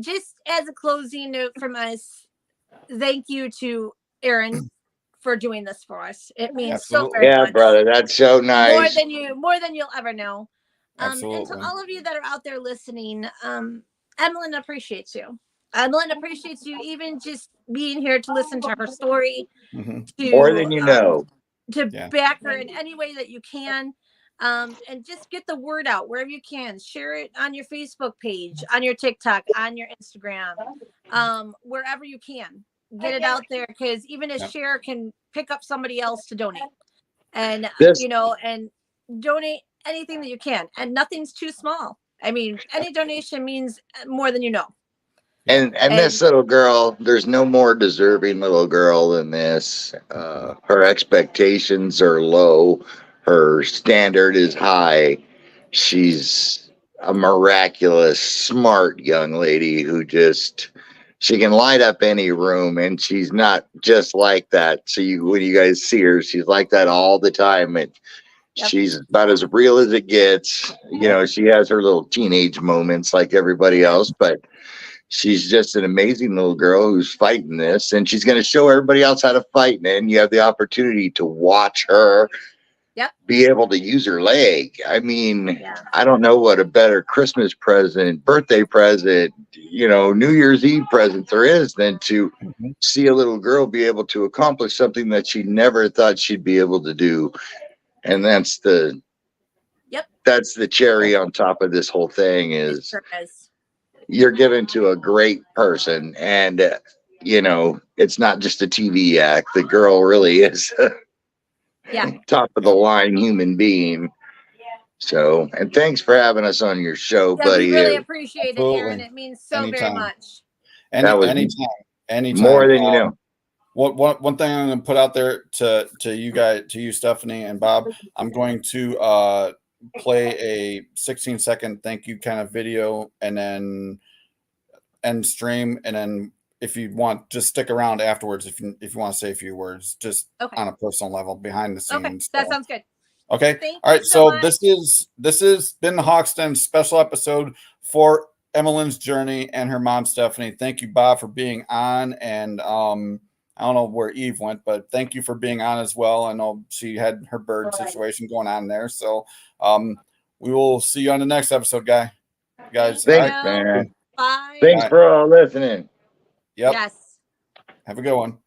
just as a closing note from us, thank you to Aaron for doing this for us. It means so very much. brother, that's so nice. More than you'll ever know. And Absolutely. to all of you that are out there listening, Emmalyn appreciates you. Emmalyn appreciates you even just being here to listen to her story. Mm-hmm. More than you know. To back her in any way that you can. And just get the word out wherever you can. Share it on your Facebook page, on your TikTok, on your Instagram, wherever you can. Get it out there, because even a share can pick up somebody else to donate. And and donate anything that you can. And nothing's too small. I mean, any donation means more than you know. And this little girl, there's no more deserving little girl than this. Her expectations are low. Her standard is high. She's a miraculous, smart young lady who she can light up any room, and she's not just like that. So when you guys see her, she's like that all the time. And she's about as real as it gets. She has her little teenage moments like everybody else, but she's just an amazing little girl who's fighting this, and she's going to show everybody else how to fight. And you have the opportunity to watch her be able to use her leg. I mean, I don't know what a better Christmas present, birthday present, New Year's Eve present there is than to see a little girl be able to accomplish something that she never thought she'd be able to do. And that's the cherry on top of this whole thing is you're given to a great person, and it's not just a TV act. The girl really is top of the line human being. So, and thanks for having us on your show, buddy. We really appreciate it, Aaron. It means so very much. Anytime. More than you know. One thing I'm going to put out there to you guys, to you, Stephanie and Bob, I'm going to play a 16-second thank you kind of video and then end stream, and then if you want, just stick around afterwards if you want to say a few words, just on a personal level behind the scenes. Okay, that sounds good. Okay. Thank All you right. so So much. this has been the Hawksden special episode for Emmalyn's journey and her mom, Stephanie. Thank you, Bob, for being on. And I don't know where Eve went, but thank you for being on as well. I know she had her bird situation going on there. So we will see you on the next episode, guys. Thank Thanks, you. man. Bye. Thanks for all listening. Yep. Yes. Have a good one.